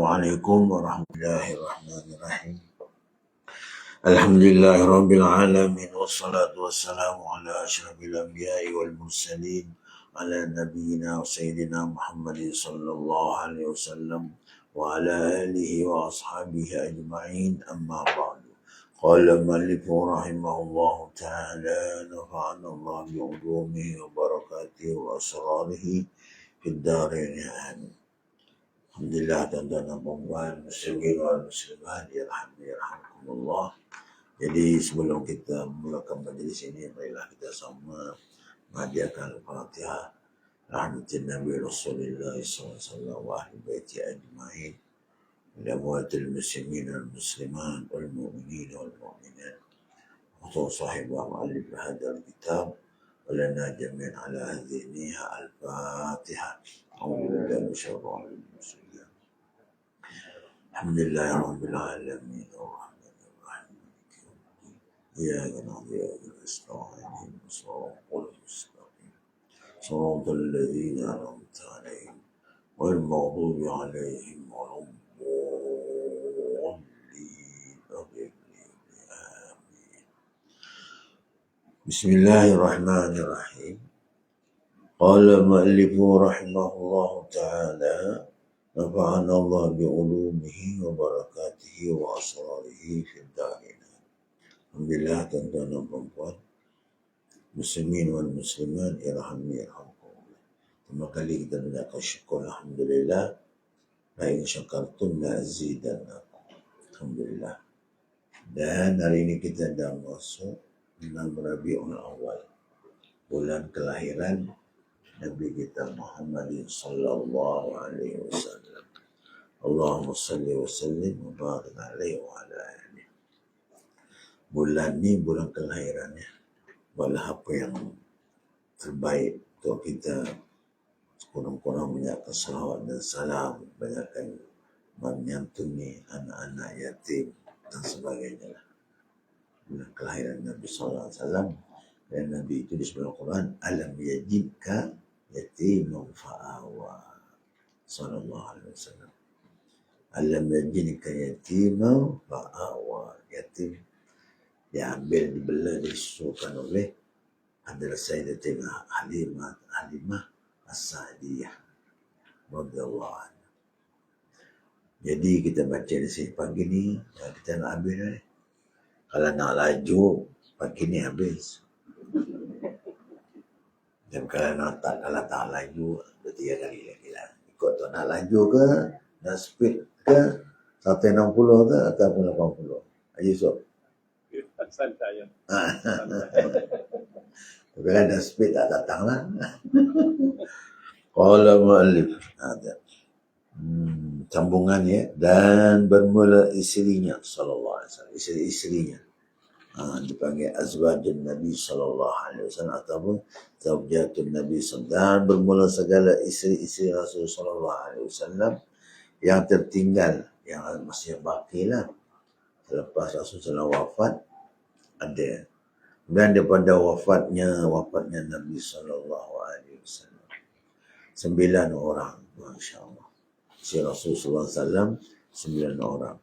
Assalamualaikum warahmatullahi wabarakatuh. Alhamdulillahirabbil alamin wassalatu wassalamu ala asyrafil anbiya'i wal mursalin ala nabiyyina wa sayyidina Muhammadin sallallahu alaihi wasallam wa ala alihi wa ashabihi ajma'in, amma ba'du. Qala al-mu'allif rahimahullah ta'ala, nafa'ana Allah bi ulumihi wa barakatihi wa asrarihi fid dharain amin. Alhamdulillah, tuan-tuan dan puan-puan, muslimin wal muslimat, yarhamkumullah. Jadi sebelum kita mulakan majlis ini, marilah kita sama menghadiahkan Al-Fatihah rahmatin Nabi Rasulullah SAW wa ahli baiti ajma'in ila amwatil muslimin wal muslimat wal mu'minin wal mu'minat wa sahibah mu'allif hadal kitab wa lana jami'an ala hadhiniha al-Fatihah. Alhamdulillahirabbil alamin arrahmanir rahim iyyaka na'budu wa iyyaka nasta'in siratal mustaqim siratal ladzina an'amta 'alaihim ghairil maghdubi 'alaihim waladdallin. Amin. Bismillahirrahmanirrahim. Qala al-mu'allifu rahimahullahu ta'ala, nafa'ana Allah bi ulumihi wa barakatihi wa asrarihi fid dharain. Alhamdulillah, tuan-tuan dan puan-puan, muslimin wal muslimat, yarhamkumullah. Pertama kali kita mengucapkan syukur, alhamdulillah. La in syakartum la azidannakum. Alhamdulillah. Dan hari ini kita dah masuk bulan Rabiul Awal, bulan kelahiran Nabi kita Muhammad sallallahu alaihi wasallam. Allahumma salli wa sallim wa barik alaihi wa ala alihi. Bulan ni bulan kelahirannya. Walau apa yang terbaik untuk kita, kurang-kurang banyakkan salawat dan salam, banyakkan menyantuni anak-anak yatim dan sebagainya. Bulan kelahiran Nabi sallallahu alaihi wasallam, dan Nabi itu disebut Al-Quran, alam yajidka yatiman fa'awa, sallallahu alaihi wasallam. Alam yajidka yatiman fa'awa. Yatim diambil, dibelah, disusukan oleh adalah Sayyidatina Halimah As-Sa'diyah radhiyallahu anha. Jadi kita baca di sini pagi ni, kita nak habis ni. Kalau nak laju, pagi ni habis. Dan kalau tak laju, 2-3 kali lagi lah. Ikut tu nak laju ke, nak speed ke, 160 ke ataupun 80. Haji Sob. Santai. Tapi kan dah speed tak datang lah. Qala mu'allif. Sambungan ya. Dan bermula isterinya sallallahu alaihi wasallam. Isterinya. Dipanggil azwajun Nabi sallallahu alaihi wasallam ataupun zaujatun Nabi sallallahu alaihi wasallam. Dan bermula segala isteri-isteri Rasul sallallahu alaihi wasallam yang tertinggal, yang masih baki lah selepas Rasul sallallahu wafat, ada. Dan daripada wafatnya Nabi sallallahu alaihi wasallam 9 orang, masya-Allah. Si Rasul sallallahu alaihi wasallam 9 orang.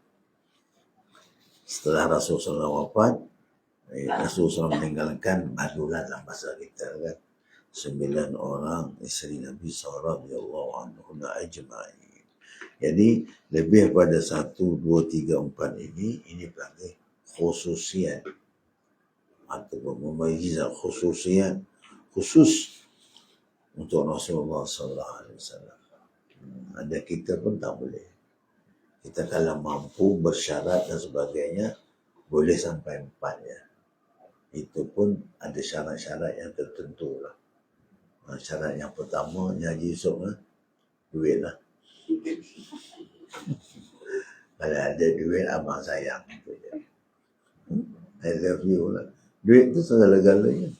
Setelah Rasul sallallahu wafat, Rasulullah meninggalkan madulah dalam bahasa kita kan, 9 orang isteri Nabi sallallahu alaihi ajma'in. Jadi lebih pada 1, 2, 3, 4 ini panggil khususiat ataupun memayizat khususiat khusus untuk Rasulullah sallallahu alaihi wasallam. Ada kita pun tak boleh. Kita kalau mampu bersyarat dan sebagainya boleh sampai 4 ya. Itu pun ada syarat-syarat yang tertentu lah. Syarat yang pertama, Haji Yusof lah, duit lah. Kalau ada duit, abang sayang. I love you lah. Duit itu segala-galanya.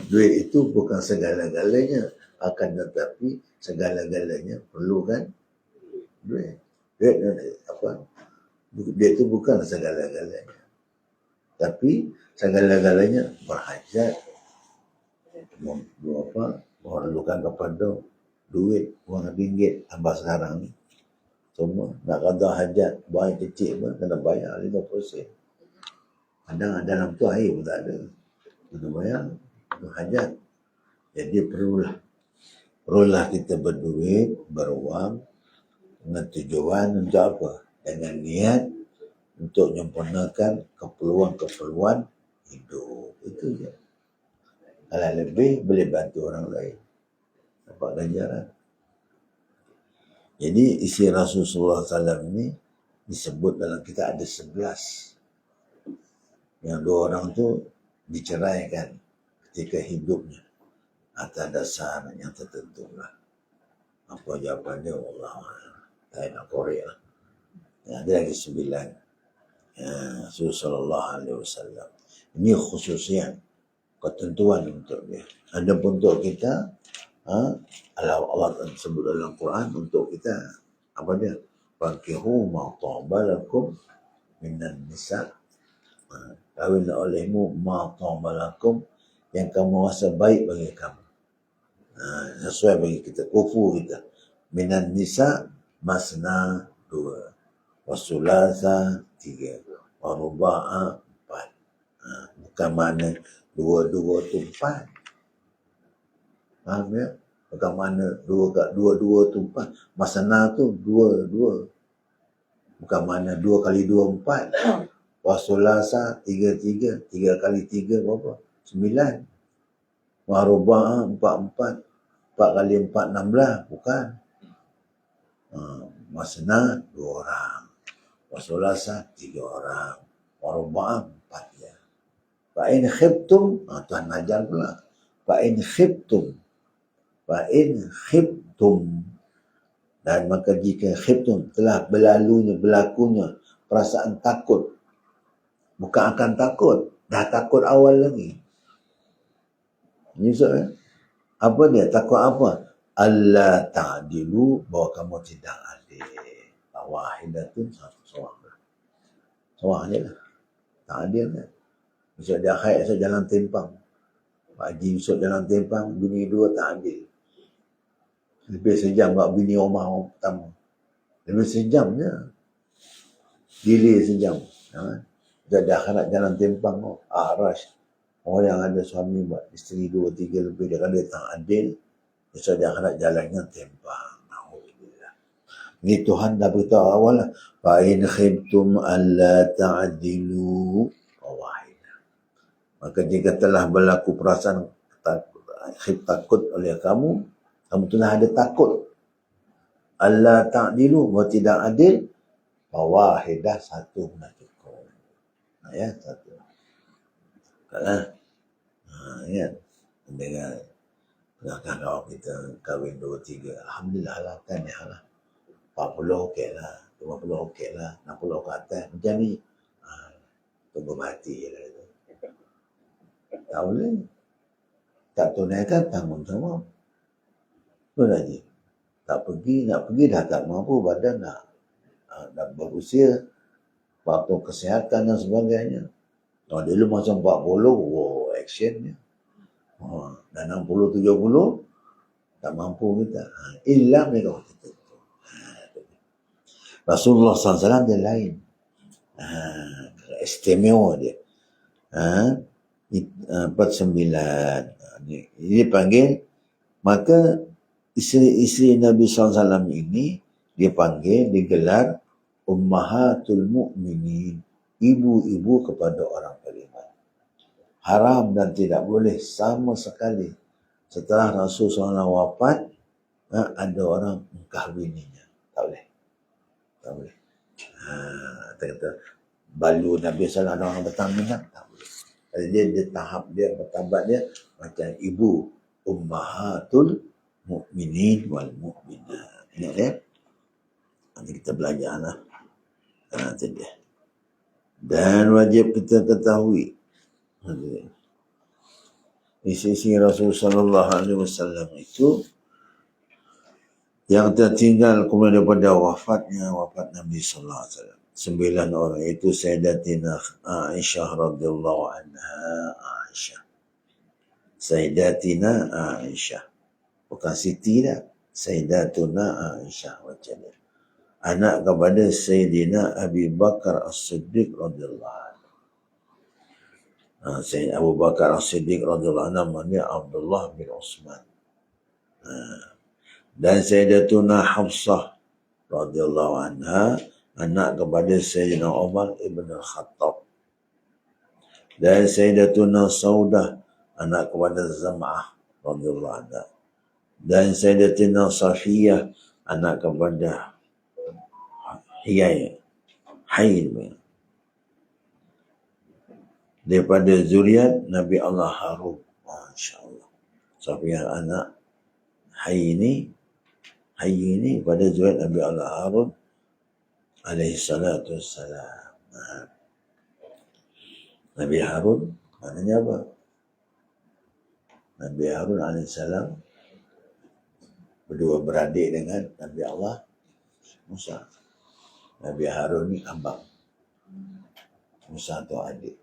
Duit itu bukan segala-galanya. Akan tetapi segala-galanya perlukan duit. Duit itu bukan segala-galanya. Tapi segala-galanya berhajat, memerlukan kepada duit, wang ringgit tambah sekarang ni. Semua nak qada hajat, buang air kecil pun kena bayar 50%. Kadang dalam tu air pun tak ada. Kena bayar untuk hajat. Jadi perlulah kita berduit, berwang dengan tujuan untuk apa? Dengan niat untuk menyempurnakan keperluan-keperluan hidup. Itu je. Kalau lebih, boleh bantu orang lain. Dapat ganjaran. Jadi isi Rasulullah SAW ini disebut dalam kita ada 11. Yang 2 orang tu diceraikan ketika hidupnya atas dasar yang tertentu lah. Apa jawapannya Allah. Saya nak korek lah. Ada lagi 9. Rasulullah SAW. Ini khususian, ketentuan untuk dia. Adapun untuk kita, Allah sebut dalam Quran untuk kita apa dia? Fankihu ma taba lakum minan nisa. Kawinlah olehmu ma taba lakum yang kamu rasa baik bagi kamu. Sesuai bagi kita, kufu kita. Minan nisa masna 2, wasulasa 3, waruba'a 4. Bukan mana 2 tu 4. Faham ya? Bukan mana 2 tu 4. Masna tu 2. Bukan mana 2 kali 2 4. Wasulasa 3 kali 3 berapa? 9. Waruba'a 4 kali 4 16. Bukan. Masna 2 orang. Wasulasa 3 orang. Waruba'a 4 ya. Fa'in khibtum, Tuhan ajar pula. Fa'in khibtum, dan maka jika khibtum telah berlakunya perasaan takut, bukan akan takut, dah takut awal lagi. Ini soal apa dia? Takut apa? Allah ta'dilu, bahawa kamu tidak adil. Wahidatun, satu seorang je lah. Tak adil kan? Besok dia akhirat, besok jalan timpang. Pak Haji besok jalan timpang, bini 2 tak adil. Lebih sejam kat bini rumah orang pertama. Lebih sejam je. Delay sejam. Dia akhirat jalan timpang. Rush. Orang yang ada suami buat isteri 2, 3 lebih, dia kata dia tak adil. Besok dia akhirat jalannya timpang. Ini Tuhan dah beritahu awal lah. Fa'in khibtum alla ta'adilu wahidah. Maka jika telah berlaku perasaan takut oleh kamu telah ada takut. Allah ta'dilu, bahawa tidak adil, wahidah, satu nak cukup. Ya, satu. Ingat, dengan kawan kita kahwin 2, 3, alhamdulillah lah, kan ya lah. 40 okey lah, 50 okey lah, 60 ke atas, macam ni. Tunggu mati je lah itu. Tak boleh. Tak tunaikan tanggungjawab. Betul lagi. Nak pergi dah tak mampu, badan dah berusia, waktu kesihatan dan sebagainya. Dulu masa 40, actionnya. Dan 60, 70, tak mampu kita. Illa mereka kita. Rasulullah SAW dia lain. Istimewa dia. 49. Dia panggil, maka isteri Nabi SAW ini digelar Ummahatul Mu'minin, ibu-ibu kepada orang beriman. Haram dan tidak boleh sama sekali setelah Rasulullah SAW wafat ada orang mengkahwininya. Tak boleh. Kita kata balu Nabi SAW ada orang datang minat, tak boleh. Dia tahap dia, martabat dia macam ibu Ummahatul Mu'minin wal Mu'minat. Ingat ya? Nanti kita belajar lah. Nanti dia. Dan wajib kita ketahui isi Rasulullah SAW itu yang tertinggal kemudian daripada wafat Nabi Sallallahu Alaihi Wasallam 9 orang, itu Sayyidatina Aisyah radhiyallahu anha. Sayyidatina Aisyah, bukan Siti dah, Sayyidatuna Aisyah macam ni. anak kepada Sayyidina Abi Bakar As-Siddiq radhiyallahu anhu. Sayyidina Abu Bakar As-Siddiq radhiyallahu anhu namanya Abdullah bin Utsman. Dan Sayyidatuna Hafsah radhiyallahu anha anak kepada Sayyidina Umar ibn Khattab. Dan Sayyidatuna Saudah anak kepada Zam'ah radhiyallahu anha. Dan Sayyidatina Safiyah anak kepada Hiyai. Daripada zuriat Nabi Allah Harun. Masya-Allah. Safiyah anak Hayy ini pada zuriat Nabi Allah Harun alaihi salatu wassalam. Nabi Harun maknanya apa? Nabi Harun alaihi salam berdua beradik dengan Nabi Allah Musa. Nabi Harun ni abang, Musa tu adik.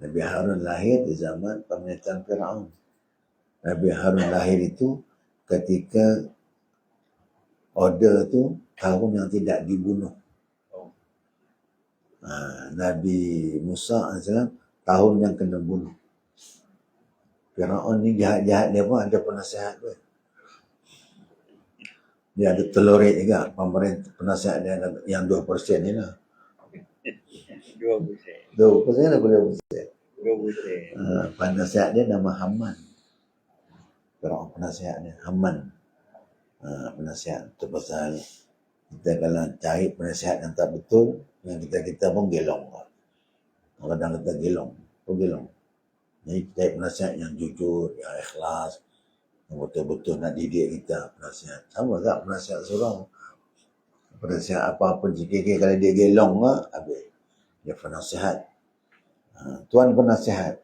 Nabi Harun lahir di zaman pemerintahan Firaun. Nabi Harun lahir itu ketika order tu tahun yang tidak dibunuh. Nabi Musa AS tahun yang kena bunuh. Firaun ni jahat-jahat dia pun ada penasihat pun. Dia ada teloret juga, pemerintah penasihat dia yang 2% ni lah. 2% apa 2%? 2%. Penasihat dia nama Haman. Firaun penasihat dia Haman. Penasihat tu pasal kita kalau cari penasihat yang tak betul, yang kita pun gelong. Kadang kita gelong. Jadi cari penasihat yang jujur, yang ikhlas, yang betul-betul nak didik kita penasihat. Sama tak penasihat seorang. Penasihat apa-apa jika kalau dia gelong lah, habis. Dia penasihat. Tuan penasihat.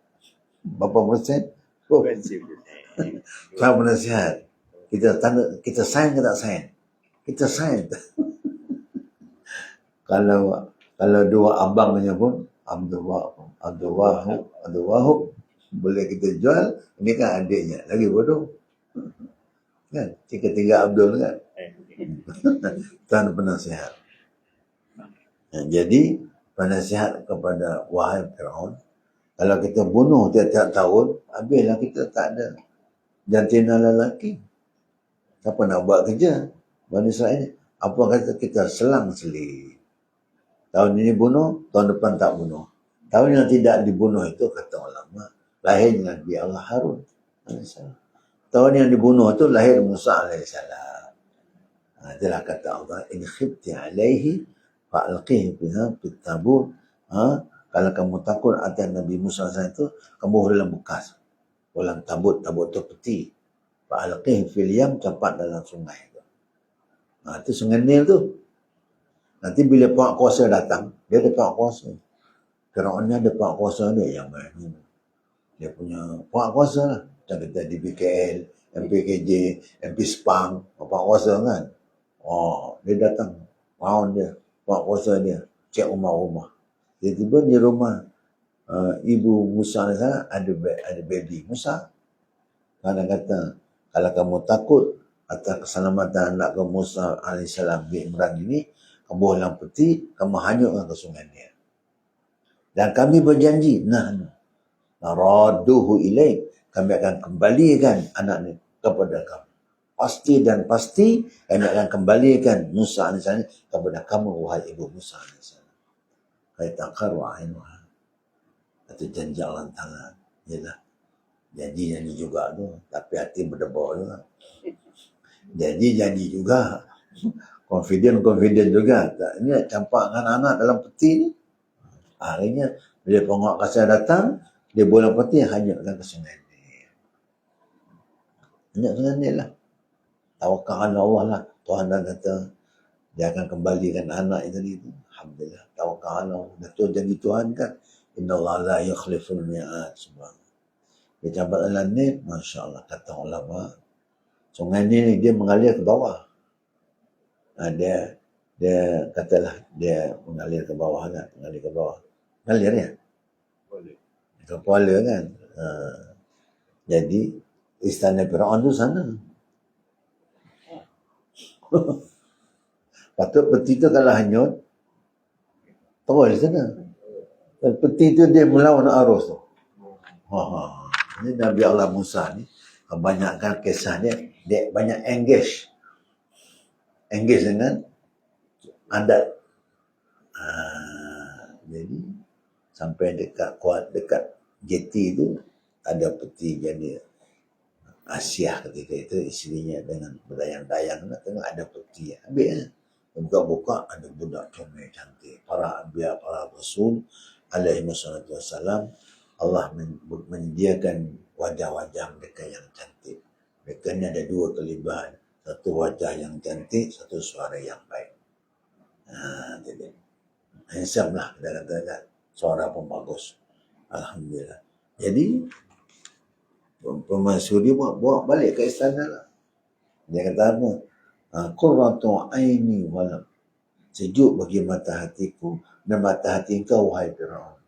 Berapa persen? Tuan penasihat. Kita sign ke tak sign? Kita sign. Kalau dua abangnya pun Abdul Wahab boleh kita jual, ini kan adiknya lagi bodoh kan, tiga Abdul kan. Tuan penasihat. Jadi penasihat kepada wahai Firaun, kalau kita bunuh tiap-tiap tahun, habislah kita tak ada jantina lelaki. Siapa nak buat kerja Bani Israel? Apa kata kita selang-seling. Tahun ini bunuh, tahun depan tak bunuh. Tahun yang tidak dibunuh itu kata ulama, lahirnya Nabi Allah Harun AS. Tahun yang dibunuh itu lahir Musa AS. Itulah kata Allah, in khifti alaihi fa'alqihi biha fit tabut. Kalau kamu takut atas Nabi Musa AS itu, kamu dalam bekas. Dalam tabut tu peti. Fa'alqihi fil yam, campak dalam sungai itu. Itu sungai Nil tu. Nanti bila puak kuasa datang, dia ada puak kuasa. Firaun ni ada puak kuasa dia yang mana. Dia punya puak kuasa lah. Macam kita di BKL, MPKJ, MP Spang, puak kuasa kan. Dia datang. Maun dia, puak kuasa dia. Cek rumah-rumah. Tiba-tiba di rumah ibu Musa di sana ada baby Musa. Kadang kata, kalau kamu takut atas keselamatan anak kamu Musa AS bin Imran ini, kamu dalam peti, kamu hanyutkan ke sungai Nil. Dan kami berjanji, naraduhu ilaik, kami akan kembalikan anak ni kepada kamu. Pasti dan pasti kami akan kembalikan Musa AS kepada kamu, wahai ibu Musa AS. Kaitaqaru ainuha. Itu janji Allah Ta'ala. Yalah. Janji juga tu, tapi hati berdebar juga. Janji juga. Confident juga. Ini campak dengan anak dalam peti ni. Akhirnya bila pengawak kasar datang, dia bola peti hanyutkan ke sungai ni. Hanyut sungai ni lah. Tawakal Allah lah. Tuhan dah kata dia akan kembalikan anak itu. Alhamdulillah. Tawakal Allah. Betul janji Tuhan kan. Inna Allah la yukhliful mi'ad. Dia campak dalam ni, Masya Allah, kata ulama. Sungai ni dia mengalir ke bawah. Dia katalah dia mengalir ke bawah kan, mengalir ya, boleh ke Kuala kan. Jadi istana Firaun tu sana. Patut peti tu kalau hanyut, terus di sana. Dan peti tu dia melawan arus tu. Ini Nabi Allah Musa ni, kebanyakan kisah dia banyak engage dengan adat. Jadi sampai dekat jeti tu ada peti jadi Asia ketika itu isterinya dengan berdayang-dayang tengok ada peti. Ambil buka-buka ada budak comel cantik. Para anbiya, para rasul alaihi wassalam, Allah menyediakan wajah-wajah mereka yang cantik. Mereka ni ada dua kelebihan. Satu wajah yang cantik, satu suara yang baik. Jadi handsome lah kita kata, suara pun bagus. Alhamdulillah. Jadi Permaisuri bawa balik ke istana lah. Dia kata apa? Qurratu aini walam. Sejuk bagi mata hatiku dan mata hati kau, wahai Firaun.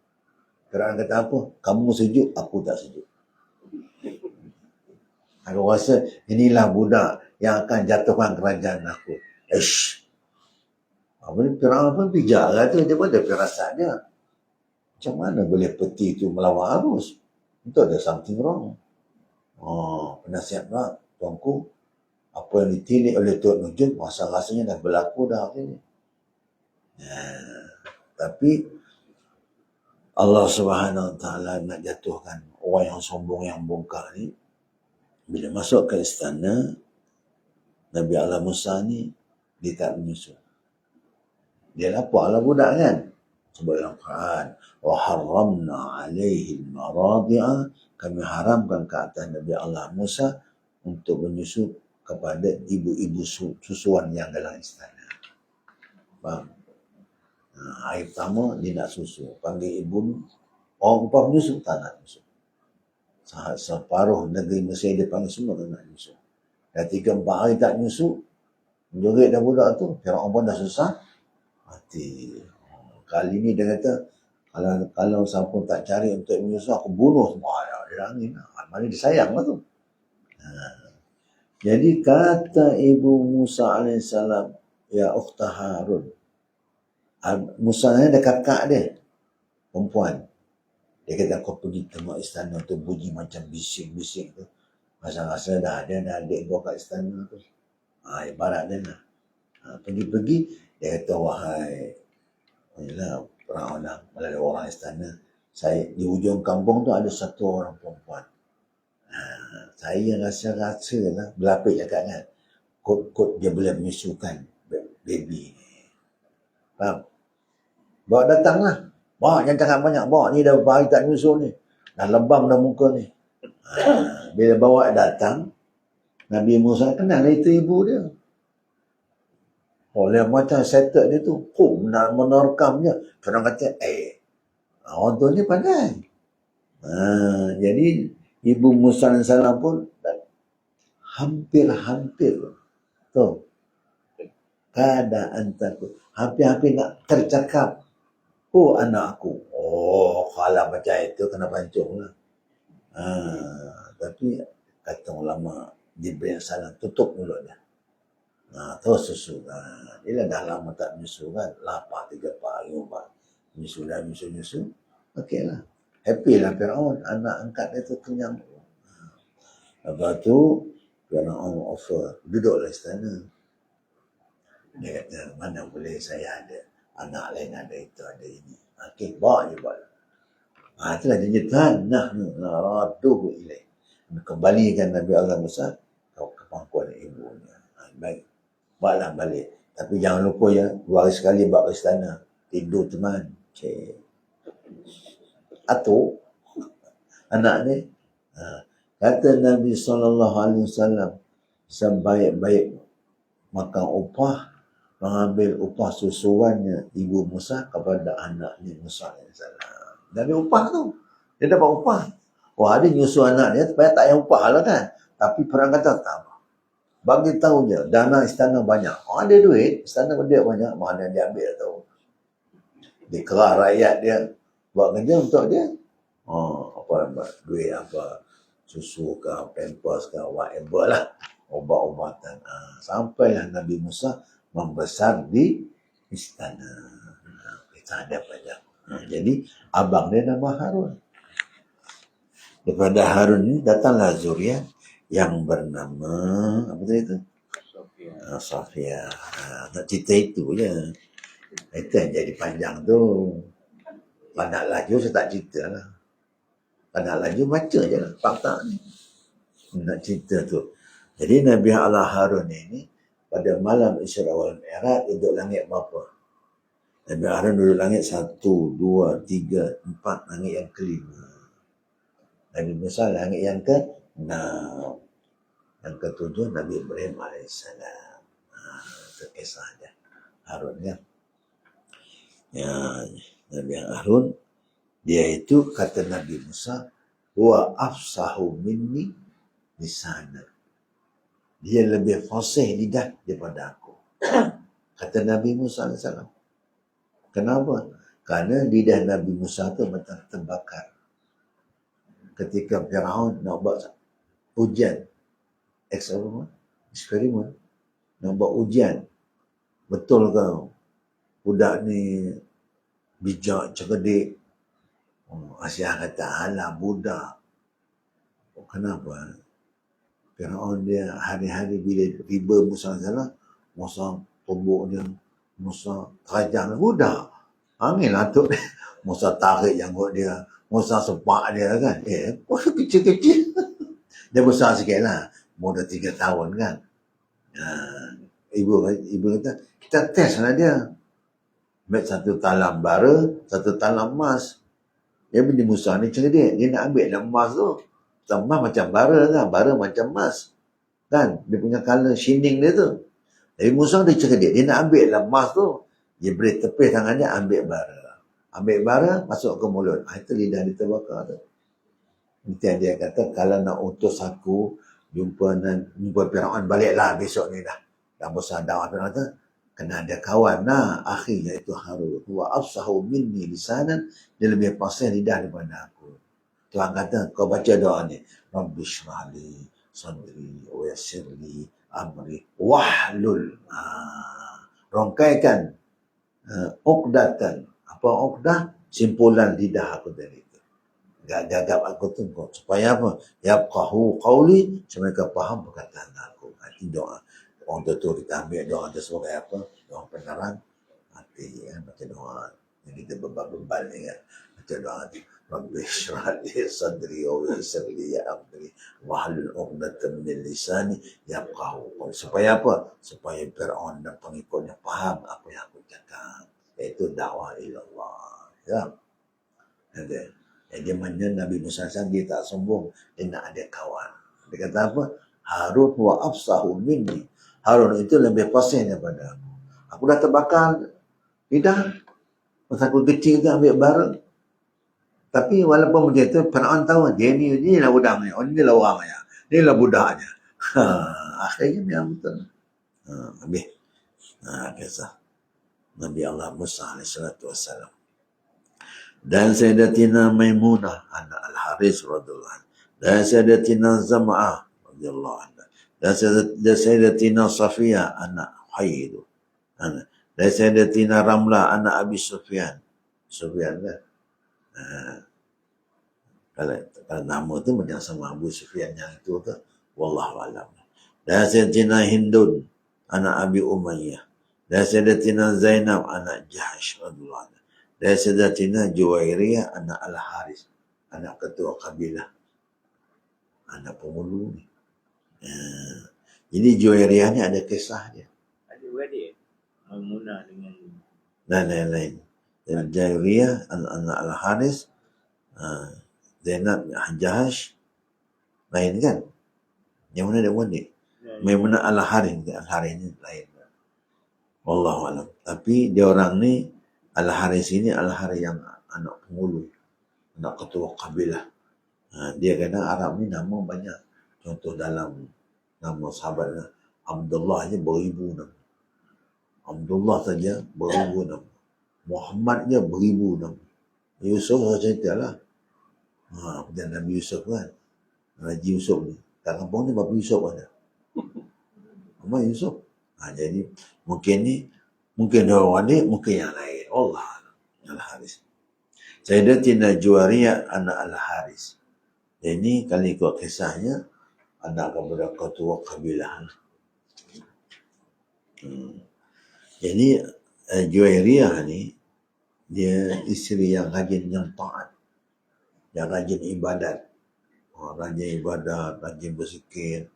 Firaun kata apa? Kamu sejuk, aku tak sejuk. Aku rasa inilah budak yang akan jatuhkan kerajaan aku. Firaun pun bijak lah tu. Dia pun ada firasat dia. Macam mana boleh peti tu melawan arus? Itu ada something wrong. Penasihat pula, tuanku, apa yang ditilik oleh Tok Nujum, rasanya dah berlaku dah hari ni. Tapi Allah Subhanahu Wa Taala nak jatuhkan orang yang sombong, yang bongkar ni. Bila masuk ke istana, Nabi Allah Musa ni, dia tak menyusul. Dia lapar lah budak kan. Sebab dalam Quran, wa harramna alaihi al-maradi'a, kami haramkan ke atas Nabi Allah Musa untuk menyusu kepada ibu-ibu susuan yang dalam istana. Faham? Hari pertama dia nak susu, panggil ibu, orang upah menyusu, tak nak menyusu. Separuh negeri Mesir dia panggil semua tak nak menyusu. Dah 3-4 hari tak menyusu, menjerit dah budak tu, Firaun pun dah susah mati. Kali ni dia kata, kalau siapa tak cari untuk menyusu, aku bunuh semua. Dia angin. Mana dia sayang lah tu. Jadi kata ibu Musa AS, ya ukhta Harun. Musa ni ada kakak dia, perempuan. Dia kata, kau pergi tengok istana tu, bunyi macam bising-bising tu. Rasa-rasa dah ada adik kau kat istana tu. Ibarat dia lah. Pergi-pergi, dia kata, wahai, inilah orang melalui orang istana. Saya di ujung kampung tu ada satu orang perempuan. Saya rasa-rasa lah, berlapik cakap kan, kot dia boleh menyusukan baby ni. Faham? Bawa datang lah. Bawa, jangan cakap banyak. Bawa ni dah berapa hari tak menyusu ni. Dah lebam dah muka ni. Bila bawa datang, Nabi Musa kenal itu ibu dia. Oleh macam settle dia tu, menerkamnya. Orang kata, orang tu ni pandai. Jadi, ibu Musa AS pun hampir tu keadaan takut. Hampir-hampir nak tercakap. Oh, anak aku. Kalau macam itu, kena pancung lah. Tapi, kata ulama, Jibril salam, tutup mulut dia. Terus susu. Dia dah lama tak menyusu kan. Lapar 3 hari, 4. Menyusu. Okey lah. Happy lah Firaun. Anak angkat dia tu kenyang. Lepas tu, Firaun offer. Duduklah istana. Dia kata, mana boleh saya ada anak lain, ada itu, ada ini. Okey, bawa je bawa. Itulah janji Tuhan. Nahnu naraduhu ilaih. Kembalikan Nabi Allah Musa ke pangkuan ibunya. Baik. Bawalah balik. Tapi jangan lupa ya, 2 hari sekali bawa ke istana. Tidur teman. Atau anak ni, kata Nabi SAW, sebaik-baik makan upah, mengambil upah susuannya ibu Musa kepada anaknya Musa AS. Nabi upah tu. Dia dapat upah. Wah, dia nyusu anak dia supaya tak payah upah lah kan. Tapi perang kata tak. Bagi tahu je, dana istana banyak. Ada duit, istana dia banyak, mana dia ambil tahu. Dia kerah rakyat dia, buat kerja untuk dia. Duit apa, susu ke, pampers ke, whatever lah. Obat-obatan. Sampailah Nabi Musa membesar di istana. Kita ada pada. Jadi abang dia nama Harun. Daripada Harun ini datanglah zuriat yang bernama apa tadi itu? Sofia. Nak cerita itu je. Itu yang jadi panjang tu. Kalau laju saya tak cerita lah. Kalau laju baca je lah fakta ni. Nak cerita tu. Jadi Nabi Allah Harun ini pada malam Isra wal Mi'raj duduk langit berapa? Nabi Harun duduk langit 1, 2, 3, 4, langit yang kelima. Nabi Musa langit yang ke-6. Yang ke-7 Nabi Ibrahim AS. Itu kisah dia. Harun kan. Ya, Nabi Harun dia itu kata Nabi Musa, wa afsahu minni lisanan. Dia lebih fasih lidah daripada aku. Kata Nabi Musa AS. Kenapa? Karena lidah Nabi Musa tu macam terbakar. Ketika Firaun nak buat ujian, eksperimen, nak buat ujian, betul ke budak ni bijak, cerdik? Asyah kata, alah budak. Kenapa? Firaun dia hari-hari bila riba Musa salah, Musa tumbuk dia, Musa terajang budak. Angin lah tu. Musa tarik janggut dia, Musa sepak dia kan. Kecil-kecil. Dia besar sikit lah. Muda 3 tahun kan. Ibu kata, kita test lah dia. Ambil 1 talam bara, 1 talam emas. Dia bini Musa ni cerdik. Dia nak ambil emas tu. Emas macam bara kan. Bara macam emas. Kan? Dia punya colour shining dia tu. Jadi Musa dia cerdik. Dia nak ambil emas tu. Dia beri tepih tangan dia, ambil bara. Ambil bara, masuk ke mulut. Itu lidah dia terbakar tu. Nanti dia kata, kalau nak utus aku, jumpa Firaun, baliklah besok ni dah. Dah besar dakwah Firaun tu. Kena ada kawan lah. Akhirnya itu Harun. Wa afsahu minni lisanan. Dia lebih fasih lidah daripada aku. Tuhan kata, kau baca doa ni. Rabbi syrah li sadri wa yassir li amri wahlul. Rongkaikan. Uqdatan. Apa uqdah? Simpulan lidah aku dari itu. Gagap aku tu. Supaya apa? Yabqahu qawli. Supaya mereka faham perkataan aku. Itu doa. Orang tu kita ambil doa tu sebagai apa? Doa penerang hati kan. Baca doa. Yang kita bebal-bebal ni kan. Baca doa tu. Rabbi syrah li sadri wa yassir li amri wahlul 'uqdatam min lisani yafqahu qawli. Supaya apa? Supaya Firaun dan pengikutnya faham apa yang aku cakap. Itu dakwah ilallah. Ya. Dia mana Nabi Musa SAW dia tak sombong. Dia nak ada kawan. Dia kata apa? Harun wa afsahu minni. Harun itu lebih fasih daripada aku. Aku dah terbakar lidah. Masa aku kecil tu ambil bara. Tapi walaupun macam itu, Firaun tahu dia ni lah budaknya. Oh, ni lah orangnya. Ni lah budaknya. Akhirnya memang betul. Habis. Kisah Nabi Allah Musa AS. Dan Sayyidatina Maimunah anak Al-Haris radhiyallahu anha. Dan Sayyidatina Zam'ah radhiyallahu anha. Dan Sayyidatina Safiyah anak Haid. Dan Sayyidatina Ramlah anak Abi Sufyan. Sufyan kan? Kalau nama tu macam sama Abu Sufyan yang itu tu. Wallahu a'lam. Dan Sayyidatina Hindun anak Abi Umayyah. Dan Sayyidatina Zainab anak Jahash radhiyallahu anha. Dan Sayyidatina Juwairiyah anak Al-Haris, anak ketua kabilah, anak pemulu ni. Jadi Juwairiyah ni ada kisah dia. Ada beradik Maimunah dengan Dan lain-lain. Dan Juwairiyah anak Al-Haris, Zainab Jahash, lain kan? Yang mana ada beradik? Maimunah Al-Haris. Al-Haris ni lain. Wallahu a'lam. Tapi dia orang ni Al-Haris ini Al-Haris yang anak pengulu, anak ketua kabilah. Dia kata Arab ni nama banyak. Contoh dalam nama sahabatnya Abdullah je beribu nama. Abdullah saja beribu nama. Muhammad je beribu nama. Yusuf saya cerita lah. Dan Nabi Yusuf kan. Haji Yusuf ni. Kat kampung ni Bapa Yusuf ada. Nama Yusuf. Jadi mungkin dua adik, mungkin yang lain. Allah Al-Haris. Sayyidatina Juwairiyah anak Al-Haris. Ini kalau ikut kisahnya, anak kepada ketua kabilah. Jadi Juwairiyah ni, dia isteri yang rajin, yang taat, yang rajin ibadat. Rajin ibadat, rajin berzikir,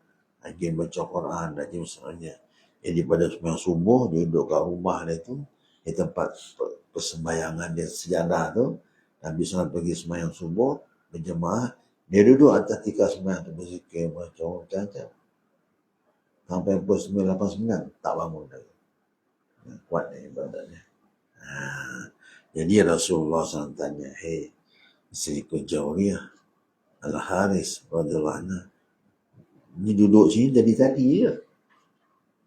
rajin baca Quran, rajin semuanya. Jadi pada sembahyang subuh, dia duduk kat rumah dia tu, di tempat persembayangan dia sejadah tu. Habis solat pergi sembahyang subuh, berjemaah, dia duduk atas tikar sembahyang tu berzikir, macam-macam. Sampai pukul 9:89, tak bangun lagi. Kuat dia ibadatnya. Jadi Rasulullah SAW tanya, "Hei, isteriku Juwairiyah Al-Haris radhiyallahu anha, ni duduk sini dari tadi je.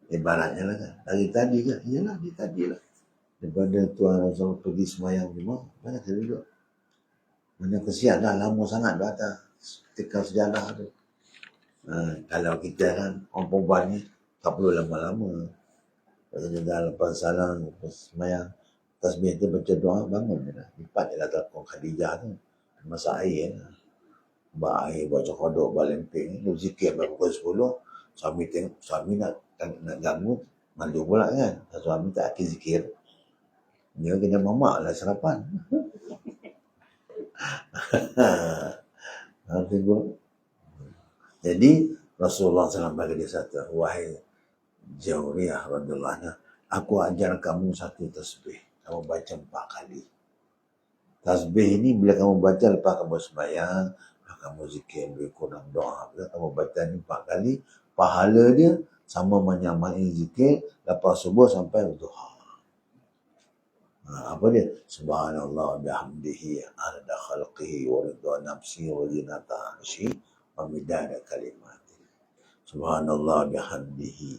Ibaratnya lah kan, dari tadi kan? Iyalah, dari tadi lah. Daripada Tuan Rasul pergi semayang rumah, mana saya duduk? Mana kesian dah, lama sangat dah atas tikar sejadah tu. Kalau kita kan, orang perempuan ni, tak perlu lama-lama. Kalau dah lepas salam, lepas semayang, tasbih tu baca doa, bangun je dah. Lipat je lah telefon Khadijah tu. Masak air lah. Buat air, baca kodok, balemping. Lu zikir sampai pukul 10. Suami tengok, suami nak ganggu, malu pula kan. Suami tak akhir zikir. Dia kena mamak lah sarapan. Jadi Rasulullah SAW bagi dia satu, "Wahai Juwairiyah radhiyallahu anha, aku ajar kamu satu tasbih. Kamu baca 4 kali. Tasbih ini bila kamu baca lepas kamu sembahyang, kamu zikir, lebih kurang doa, kamu baca ni 4 kali, pahala dia sama menyamai zikir lepas subuh sampai duha." Apa dia? Subhanallah bihamdihi adada khalqihi wa ridha nafsihi wa zinata arsyihi wa midada kalimatihi. Subhanallah bihamdihi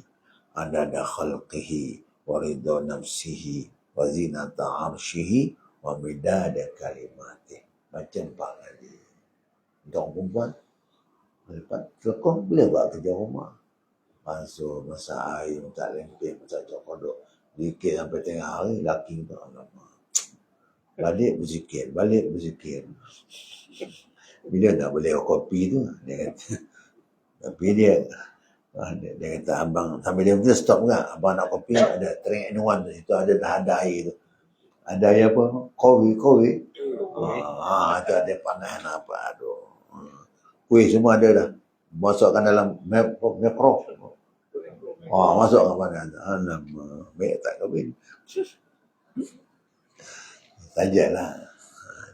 adada khalqihi wa ridha nafsihi wa zinata arsyihi wa midada kalimatihi. Baca 4 kali. Untuk orang perempuan, lepas telekong boleh buat kerja rumah. Basuh, masak air, masak lempeng, masak cokodok. Zikir sampai tengah hari, laki tu, alamak. Balik berzikir. Bila nak beli kopi tu, dia kata, tapi dia kata, abang, sampai dia kata stop kan, abang nak kopi, ada 3 in 1 tu, itu ada air tu. Ada air apa? Kopi. Itu ada panas apa, aduh. Kuih semua ada dah. Masukkan dalam mikro. Masuk ke mana? Alamak, baik tak kahwin. Tajaklah.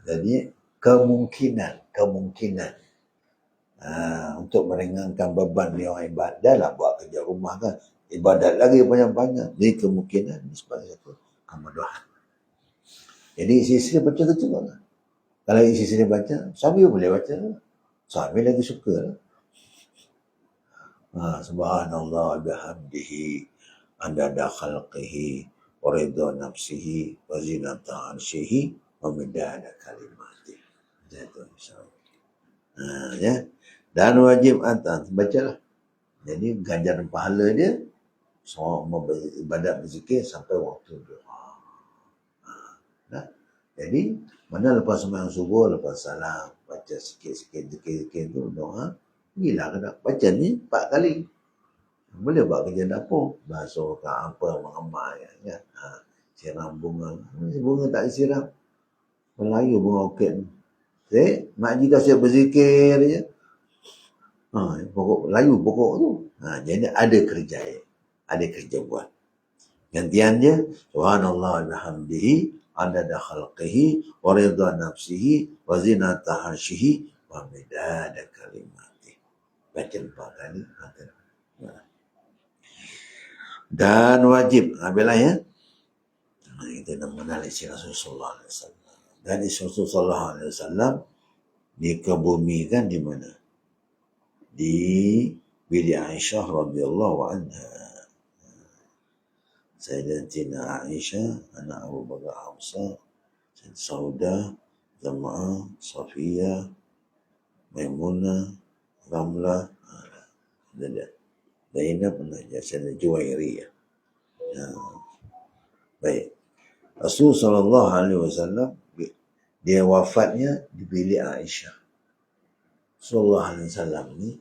Jadi, kemungkinan untuk meringankan beban dia orang ibadat, dah lah buat kerja rumah kan. Ibadat lagi banyak-banyak. Jadi, kemungkinan ni sebagai satu kemudahan. Jadi, isteri baca tu juga kan. Kalau isteri baca, suami boleh baca. Suami lagi suka lah. Subhanallah bihamdihi adada khalqihi wa ridha nafsihi wa zinata arsyihi wa midada kalimatihi. Itu insya-Allah. Ya. Dan wajib atas bacalah. Jadi ganjaran pahala dia semua ibadat berzikir sampai waktu duha. Jadi mana lepas sembahyang subuh, lepas salam, baca sikit-sikit zikir tu doa. Gila kena baca ni 4 kali. Boleh buat kerja dapur. Basuh ke apa, mengemas kan. Siram bunga. Bunga tak disiram. Melayu bunga orkid ni. Mak Haji dah siap berzikir je. Pokok layu pokok tu. Jadi ada kerja. Ada kerja buat. Gantian dia. Subhanallah bihamdihi adada khalqihi wa ridha nafsihi wa zinata arsyihi wa midada kalimat. Baca 4 kali. Dan wajib. Bila ya. Kita nak mengenal isi Rasulullah SAW. Dan isi Rasulullah SAW dikebumikan di mana? Di bilik Aisyah radhiyallahu anha. Sayyidatina Aisyah, anak Abu Bakar Hafsah, Saudah, Zam'ah, Safiyah, Maimunah, Ramlah, Zainab, Juwairiyah. Baik. Rasulullah SAW dia wafatnya di bilik Aisyah. Rasulullah SAW ni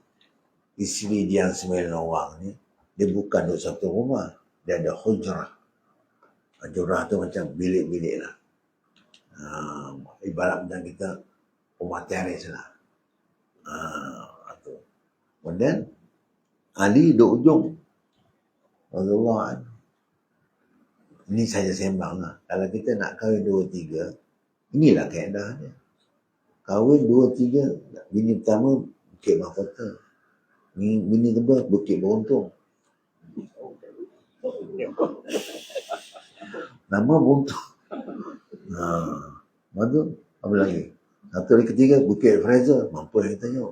isteri dia yang 9 orang ni, dia bukan duduk satu rumah, dia ada hujrah. Hujrah tu macam bilik-bilik lah. Ibarat macam kita rumah teres lah. Tu. Kemudian Ali duduk ujung. Rasulullah. Ini saja sembang lah. Kalau kita nak kahwin 2-3, inilah kaedah dia. Kahwin 2-3, bini pertama Bukit Mahkota, bini kedua Bukit Beruntung. Nama Beruntung. Lepas tu apa lagi? Satu hari ketiga Bukit Fraser. Mampu yang kita tengok.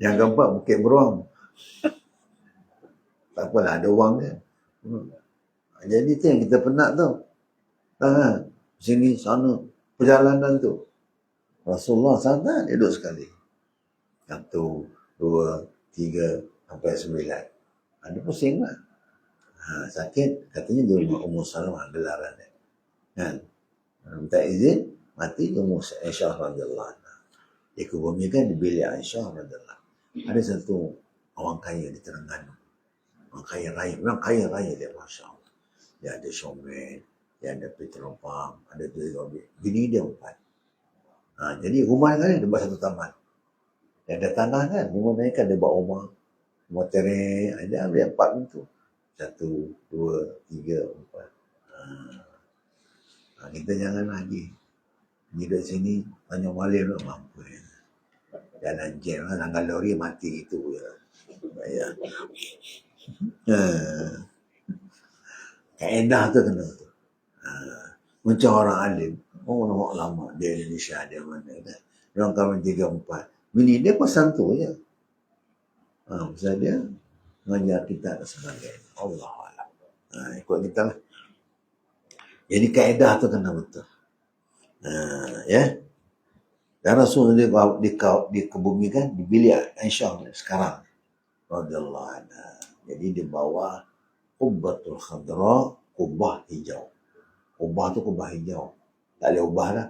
Yang keempat Bukit Beruang. Tak apalah, ada wang dia. Jadi tu yang kita penat tau. Sini, sana, perjalanan tu. Rasulullah SAW dia duduk sekali. 1, 2, 3, sampai 9. Ada pusing lah. Sakit, katanya di rumah Ummu Salamah, gelaran dia. Kan? Minta izin, mati di Ummu Aisyah radhiyallahu anha. Dikubumikan di bilik Aisyah radhiyallahu anha. Ada satu orang kaya di Terengganu. Orang kaya raya, memang kaya raya dia, Masya Allah. Dia ada showman, dia ada petrol pump, ada 3 bini dia 4. Jadi rumah kan dia buat satu taman. Dia ada tanah kan, dia mau naikkan, dia buat rumah teres, ada 4 pintu. 1, 2, 3, 4. Kita jangan lagi. Duduk sini, Tanjung Malim tu mampu. Jalan jam lah, langgar lori mati itu je. Ya. Kaedah tu kena tu. Macam orang alim, orang lama di Indonesia, dia mana kan. Dia orang kahwin 3-4. Bini dia pasal tu je. Pasal dia mengajar kita dan sebagainya. Allah Allah. Ikut kita lah. Jadi kaedah tu kena betul. Ya. Dan Rasul dia dikebumikan di bilik Aisyah sekarang. Radhiyallahu anha. Jadi di bawah Qubbatul Khadra, kubah hijau. Kubah tu kubah hijau. Tak boleh ubah dah.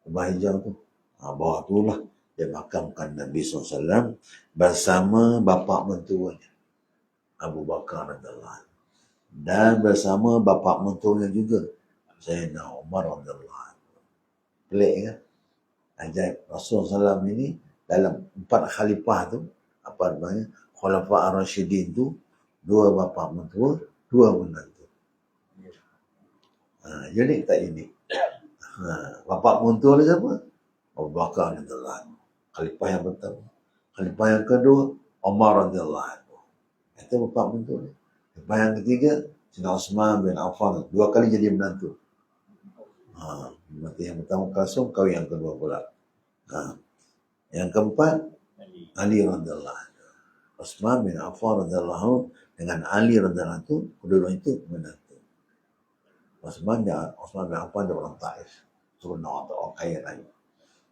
Kubah hijau tu. Bawah tu lah dia makamkan Nabi SAW bersama bapa mentuanya Abu Bakar radhiyallahu anhu. Dan bersama bapa mentuanya juga Sayyidina Umar radhiyallahu anhu. Pelik kan? Ajaib. Rasulullah SAW ini dalam 4 khalifah tu, apa namanya, Khulafa Ar-Rasyidin tu, 2 bapa mentua, 2 menantu. Unik tak unik? Bapa mentua dia siapa? Abu Bakar radhiyallahu anhu. Khalifah yang pertama. Khalifah yang kedua, Umar radhiyallahu anhu. Itu bapa mentua dia. Khalifah yang ketiga, Sayyidina Utsman bin Affan, 2 kali jadi menantu. Mati yang pertama Kasum, kau yang kedua pula. Yang keempat, Ali radhiyallahu anhu. Utsman bin Affan radhiyallahu anhu dengan Ali radhiyallahu anhu, kedua itu menantu. Utsman bin Affan dia orang Taif. Sebenarnya orang kaya raya.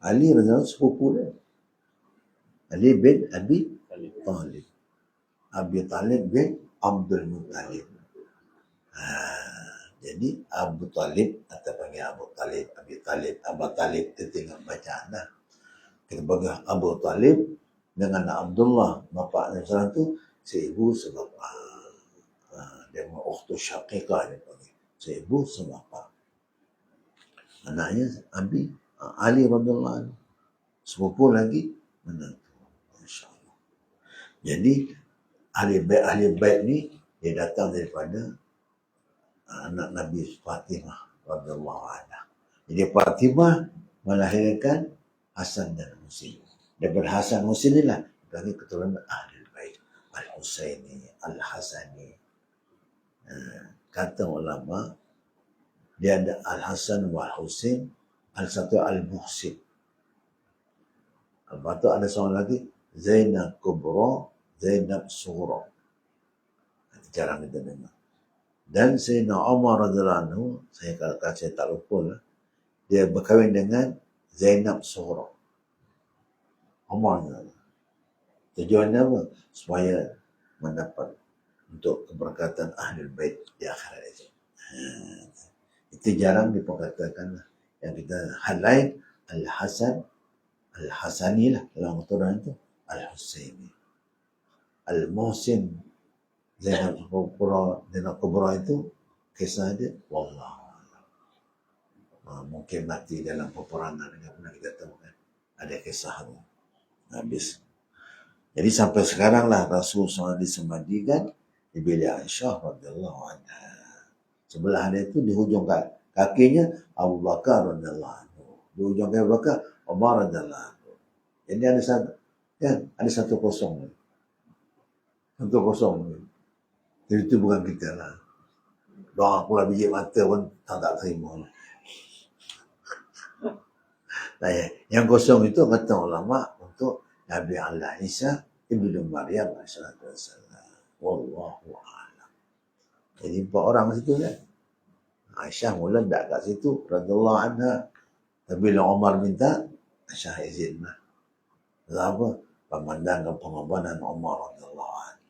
Ali radhiyallahu anhu sepupu dia. Ali bin Abi Talib. Abi Talib bin Abdul Muttalib. Jadi Abu Talib, atau panggil Abu Talib, Abi Talib, Abu Talib, kita tengok bacaan dah. Kita bagi Abu Talib dengan Abdullah, bapa Nabi SAW tu, seibu sebapa. Dia ukhtu syaqiqah dia panggil. Seibu sebapa. Anaknya Abi, Ali radhiyallahu anhu. Sepupu lagi menantu. InsyaAllah. Jadi, ahli bait ni, dia datang daripada anak Nabi Fatimah radhiyallahu anha. Jadi Fatimah melahirkan Hasan dan Husain. Daripada Hasan Husain inilah dari keturunan ahli bait Al-Husaini, Al-Hasani. Kata ulama, dia ada Al-Hasan wal Husain, Al-Satu Al-Muhsin. Lepas tu ada seorang lagi, Zainab Kubra, Zainab Sughra. Jarang kita dengar. Dan Sayyidina Umar radhiyallahu anhu, saya tak lupa lah, dia berkahwin dengan Zainab Sughra. Umar. Tujuannya apa? Supaya mendapat untuk keberkatan Ahlul Bait di akhirat itu. Itu jarang diperkatakan. Yang kita highlight Al-Hasan, Al-Hasani lah dalam aturan itu, Al-Husaini. Al-Muhsin Zainal Kubra itu kisah dia, wallah. Mungkin mati dalam peperangan, yang pernah kita tahu kan. Ada kisah itu. Habis. Jadi sampai sekarang lah Rasul SAW disemandikan di bilik Aisyah radhiyallahu anha. Sebelah dia itu di hujung kakinya Abu Bakar radhiyallahu anhu. Di hujung kaki Abu Bakar Umar radhiyallahu anhu. Jadi ada satu, kan? Ada 1-0. 1-0. Jadi itu bukan kita lah. Doa pula biji mata pun tak terima. Nah, yang kosong itu kata ulama untuk Nabi Allah Isa Ibnu Maryam alaihissalatu wassalam. Wallahu a'lam. Jadi 4 orang situ kan. Aisyah mula tak kat situ radhiyallahu anha. Tapi bila Umar minta, Aisyah izin lah. Apa? Memandangkan pengorbanan Umar radhiyallahu anha.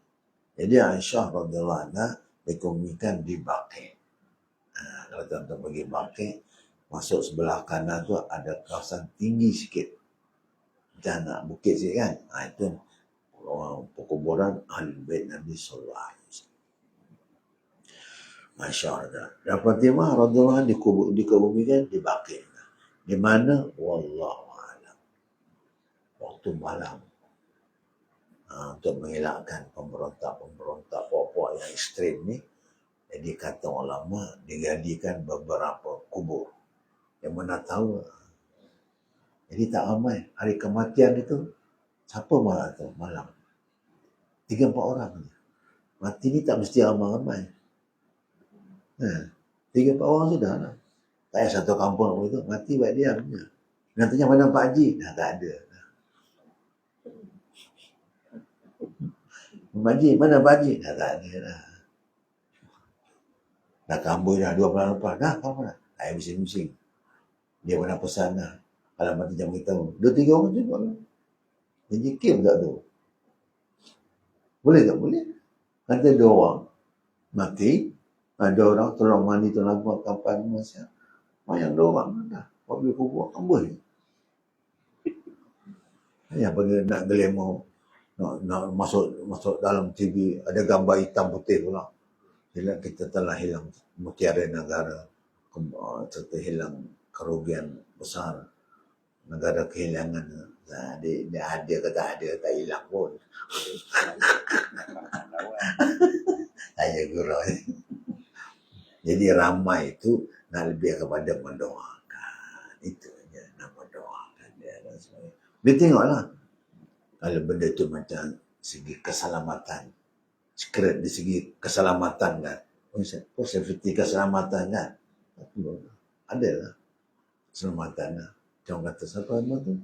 Jadi Aisyah radhiyallahu anha dikebumikan di Baqi. Kalau tuan-tuan pergi Baqi, masuk sebelah kanan tu ada kawasan tinggi sikit. Macam bukit sikit kan. Itu perkuburan Ahlul Bait Nabi sallallahu alaihi wasallam. Masya-Allah. Dan Fatimah radhiyallahu anha dikebumikan di Baqi. Di mana? Wallahu a'lam. Waktu malam. Untuk mengelakkan pemberontak-pemberontak puak-puak yang ekstrim ni. Jadi kata ulama digadikan beberapa kubur. Yang mana tahu. Jadi tak ramai. Hari kematian itu, siapa malam tu? Malam. 3-4 orang. Mati ni tak mesti ramai-ramai. 3-4 orang sudah lah. Tak payah satu kampung itu. Mati buat diam je. Nantinya mana Pak Haji? Dah tak ada. Pak Haji, mana Pak Haji? Dah tak ada dah. Dah kambui dah 2 bulan lepas. Dah apa dah? Saya bising-bising. Dia pernah pesan lah. Kalau mati jam kita. 2-3 orang juga lah. Dia jikim tak tu? Boleh tak? Boleh. Kata 2 orang. Mati. Ada orang tolong mandi, tolong buat kapan masa. Yang 2 orang dah. Wabil kubur kambui. Yang pergi nak glamour. Nak masuk dalam TV. Ada gambar hitam putih pula. Bila kita telah hilang mutiara negara. Serta hilang kerugian besar. Negara kehilangan. Dia ada ke tak ada, tak hilang pun. Saya gurau. Jadi ramai itu nak lebih kepada mendoakan. Itu je nak mendoakan dia dan sebagainya. Dia tengoklah. Kalau benda tu macam segi keselamatan. Secret di segi keselamatan kan. Safety keselamatan kan. Ada lah. Keselamatan lah. Jangan kata siapa nama tu.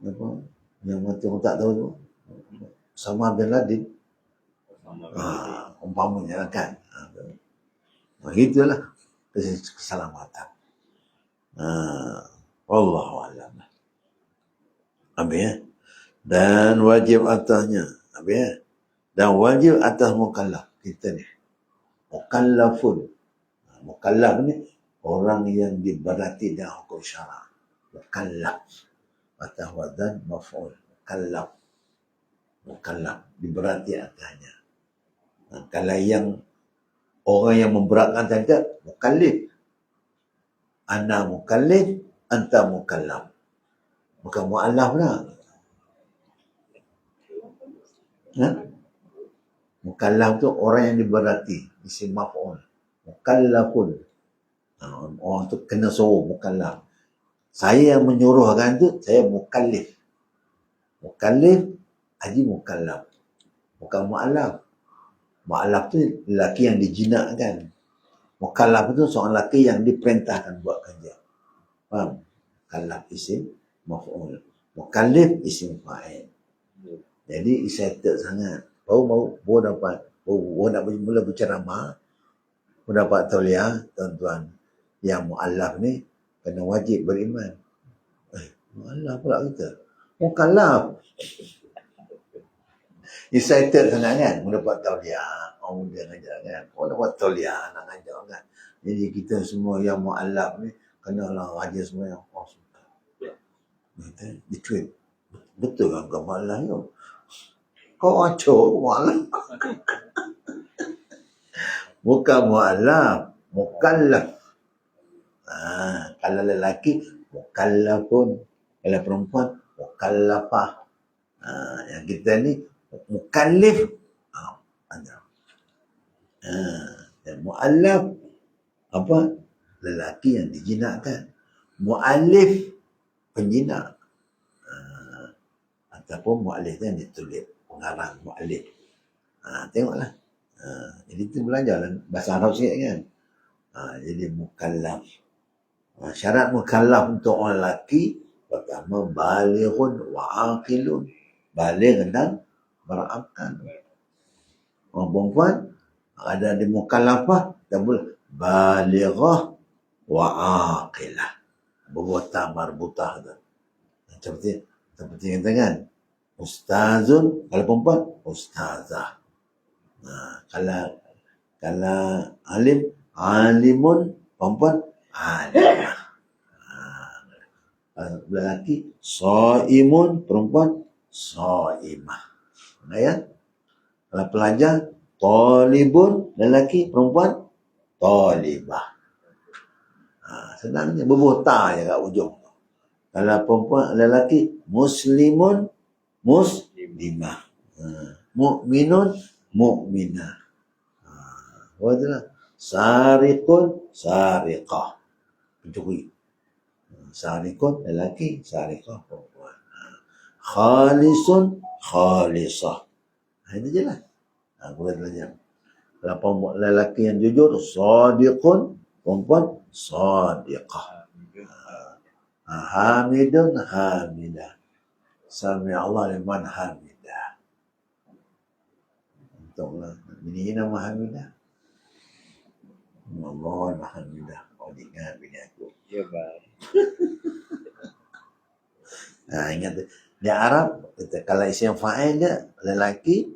Apa? Yang mati orang tak tahu tu. Sama bin Laden. Umpamanya kan. Begitulah keselamatan. Wallahu a'lam. Habis ya. Dan wajib atasnya. Habis ya. Dan wajib atas mukallaf kita ni. Mukallafun. Mukallaf ni orang yang diberati dengan hukum syarak. Mukallaf. Atas wadan maf'ul. Mukallaf. Mukallaf. Diberati atasnya. Kalau yang orang yang memberatkan tanda, mukallif. Ana mukallif, anta mukallaf. Bukan mu'allaf lah. Mukallaf tu orang yang diberati. Isim maf'ul. Mukallafun. Orang tu kena suruh mukallaf. Saya yang menyuruhkan tu, saya mukallif. Mukallif, haji mukallaf. Bukan mu'allaf. Mu'allaf tu lelaki yang dijinakkan. Mukallaf tu seorang lelaki yang diperintahkan buat kerja. Faham? Mukallaf isim maf'ul. Mukallif isim fa'il. Jadi excited sangat. Baru dapat. Baru nak mula berceramah. Baru dapat tauliah, tuan-tuan. Yang mu'allaf ni kena wajib beriman. Mu'allaf pula kita. Mukallaf. Excited sangat kan, mendapat tauliah. Orang muda ngajar kan. Orang dapat tauliah nak ngajar kan. Jadi kita semua yang mu'alaf ni, kenalah rajin semua yang suka. Kita ditweet. Betul kan kau mu'alaf tu? Kau acur mu'alaf. Bukan mu'alaf, mukallaf. Kalau lelaki, mukallafun. Kalau perempuan, mukallafah. Yang kita ni, mukallif. Dan mu'allaf, apa? Lelaki yang dijinakkan. Mu'alif, penjinak. Ataupun mu'alif yang ditulis. Pengarang mu'alif. Tengoklah. Jadi kita belajar bahasa Arab sikit kan. Jadi mukallaf. Syarat mukallaf untuk orang lelaki, pertama balighun wa aqilun. Baligh dan berakal. Orang perempuan ada di mukallafah, kita boleh balighah wa aqilah. Berbuatan marbutah tu. Seperti kata kan, ustazun, kalau perempuan ustazah. Kalau alim, alimun, perempuan alimah. Lelaki shaimun, perempuan shaimah. Ya. Kalau pelajar talibun, lelaki, perempuan talibah. Senangnya berbuta je kat ujung. Kalau perempuan, lelaki muslimun, muslimah. Mukminun, mukminah. Itulah. Sariqun, sariqah. Pencuri. Sariqun, lelaki, sariqah, perempuan. Khalisun, khalisah. Itu je lah. Boleh belajar. Kalau lelaki yang jujur, sadiqun, perempuan, sadiqah. Hamidun, hamidah. Sami Allah liman hamidah. Untuklah. Bini nama hamidah. Allah hamidah. Oh, ingat bini aku. Ya, baik. Ingat di Arab, kalau isim fa'il dia lelaki,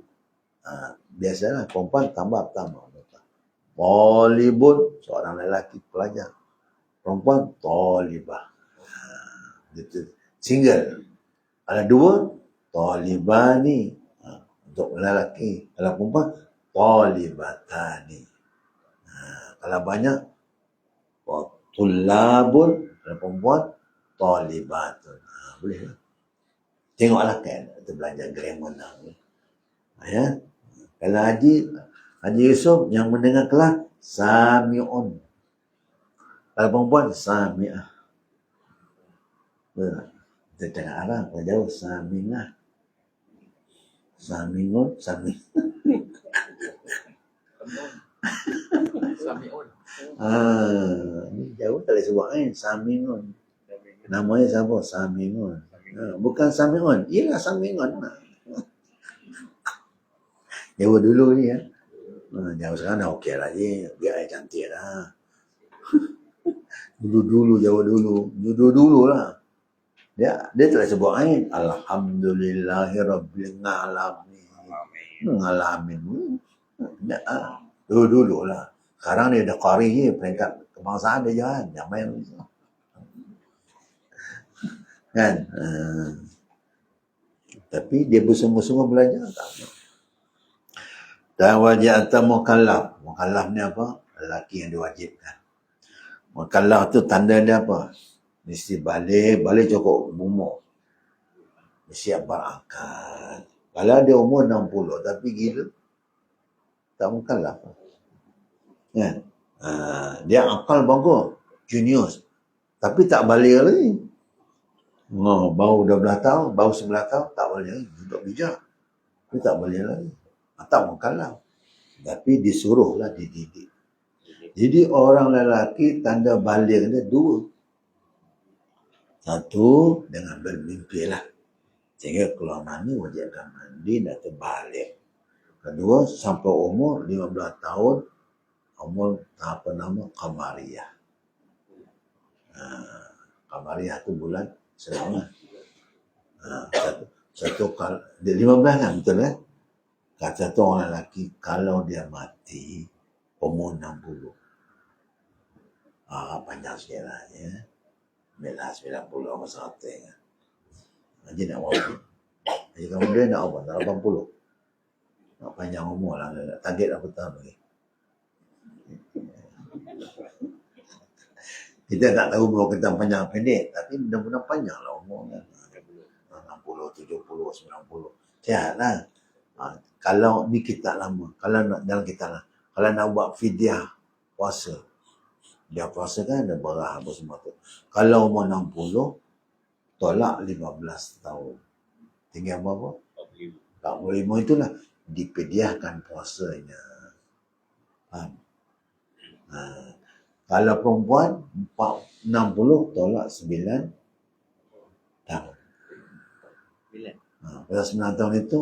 biasalah perempuan tambah. Talibun, seorang lelaki pelajar. Perempuan talibah. Gitu. Single. Ada dua, talibani. Untuk lelaki. Kalau perempuan, talibatani. Kalau banyak, tulabun. Kalau perempuan, talibatun. Boleh lah. Tengoklah kan, kita belajar grammar lah. Ya. Kalau Haji Yusuf yang mendengar kelas, sami'un. Kalau perempuan, sami'ah. Kita tengok Arab, kalau jauh, sami'ah. Sami'un, sami'. Sami'un. Ni jauh tak boleh sebut kan, sami'un. Namanya siapa? Sami'un. Bukan sami'un. Ialah sami'un. Jawa dulu ni ya. Jawa sekarang dah okey lah je. Biar air cantik lah. Dulu Jawa dulu lah. Dia telah sebut ain. Alhamdulillahirabbil alamin. Ngalamin. Dulu lah. Sekarang dia dah qari je. Peringkat kebangsaan dia jalan. Jangan main. Kan? Tapi dia bersungguh-sungguh belajar tak? Dan wajah mukallaf. Mukallaf ni apa? Lelaki yang diwajibkan. Mukallaf tu tanda dia apa? Mesti balik cukup umur. Mesti berakal. Kalau dia umur 60 tapi gila, tak mukallaf. Kan? Dia akal bagus, jenius. Tapi tak balik lagi. Baru 12 tahun, baru 11 tahun, tak balik lagi. Duduk bijak. Tapi tak balik lagi. Tak mukallaf. Tapi disuruhlah dididik. Jadi orang lelaki tanda balik dia dua. Satu, dengan bermimpi lah. Sehingga keluar mani, wajibkan mandi dan terbalik. Kedua, sampai umur 15 tahun, umur Qamariyah. Qamariyah tu bulan selama. Satu kali, 15 kan, betul kan? Kata tu orang lelaki, kalau dia mati, umur 60. Panjang sikit lah, ya. Ambil 90 sama 100 kan. Haji nak berapa? Haji kemudian nak apa? Nak 80. Nak panjang umur lah. Target apa tahun lagi? Kita tak tahu umur kita panjang pendek, tapi mudah-mudahan panjang lah umur kan. 60, 70, 90. Sihat lah. Kalau ni kita lama, kalau nak dalam kita lah, kalau nak buat fidyah puasa, dia puasa kan ada berah apa semua tu. Kalau umur 60, tolak 15 tahun. Tinggal berapa? 45 itulah dipidyahkan puasanya. Faham? Kalau perempuan 60 tolak 9 tahun. Pada 9 tahun itu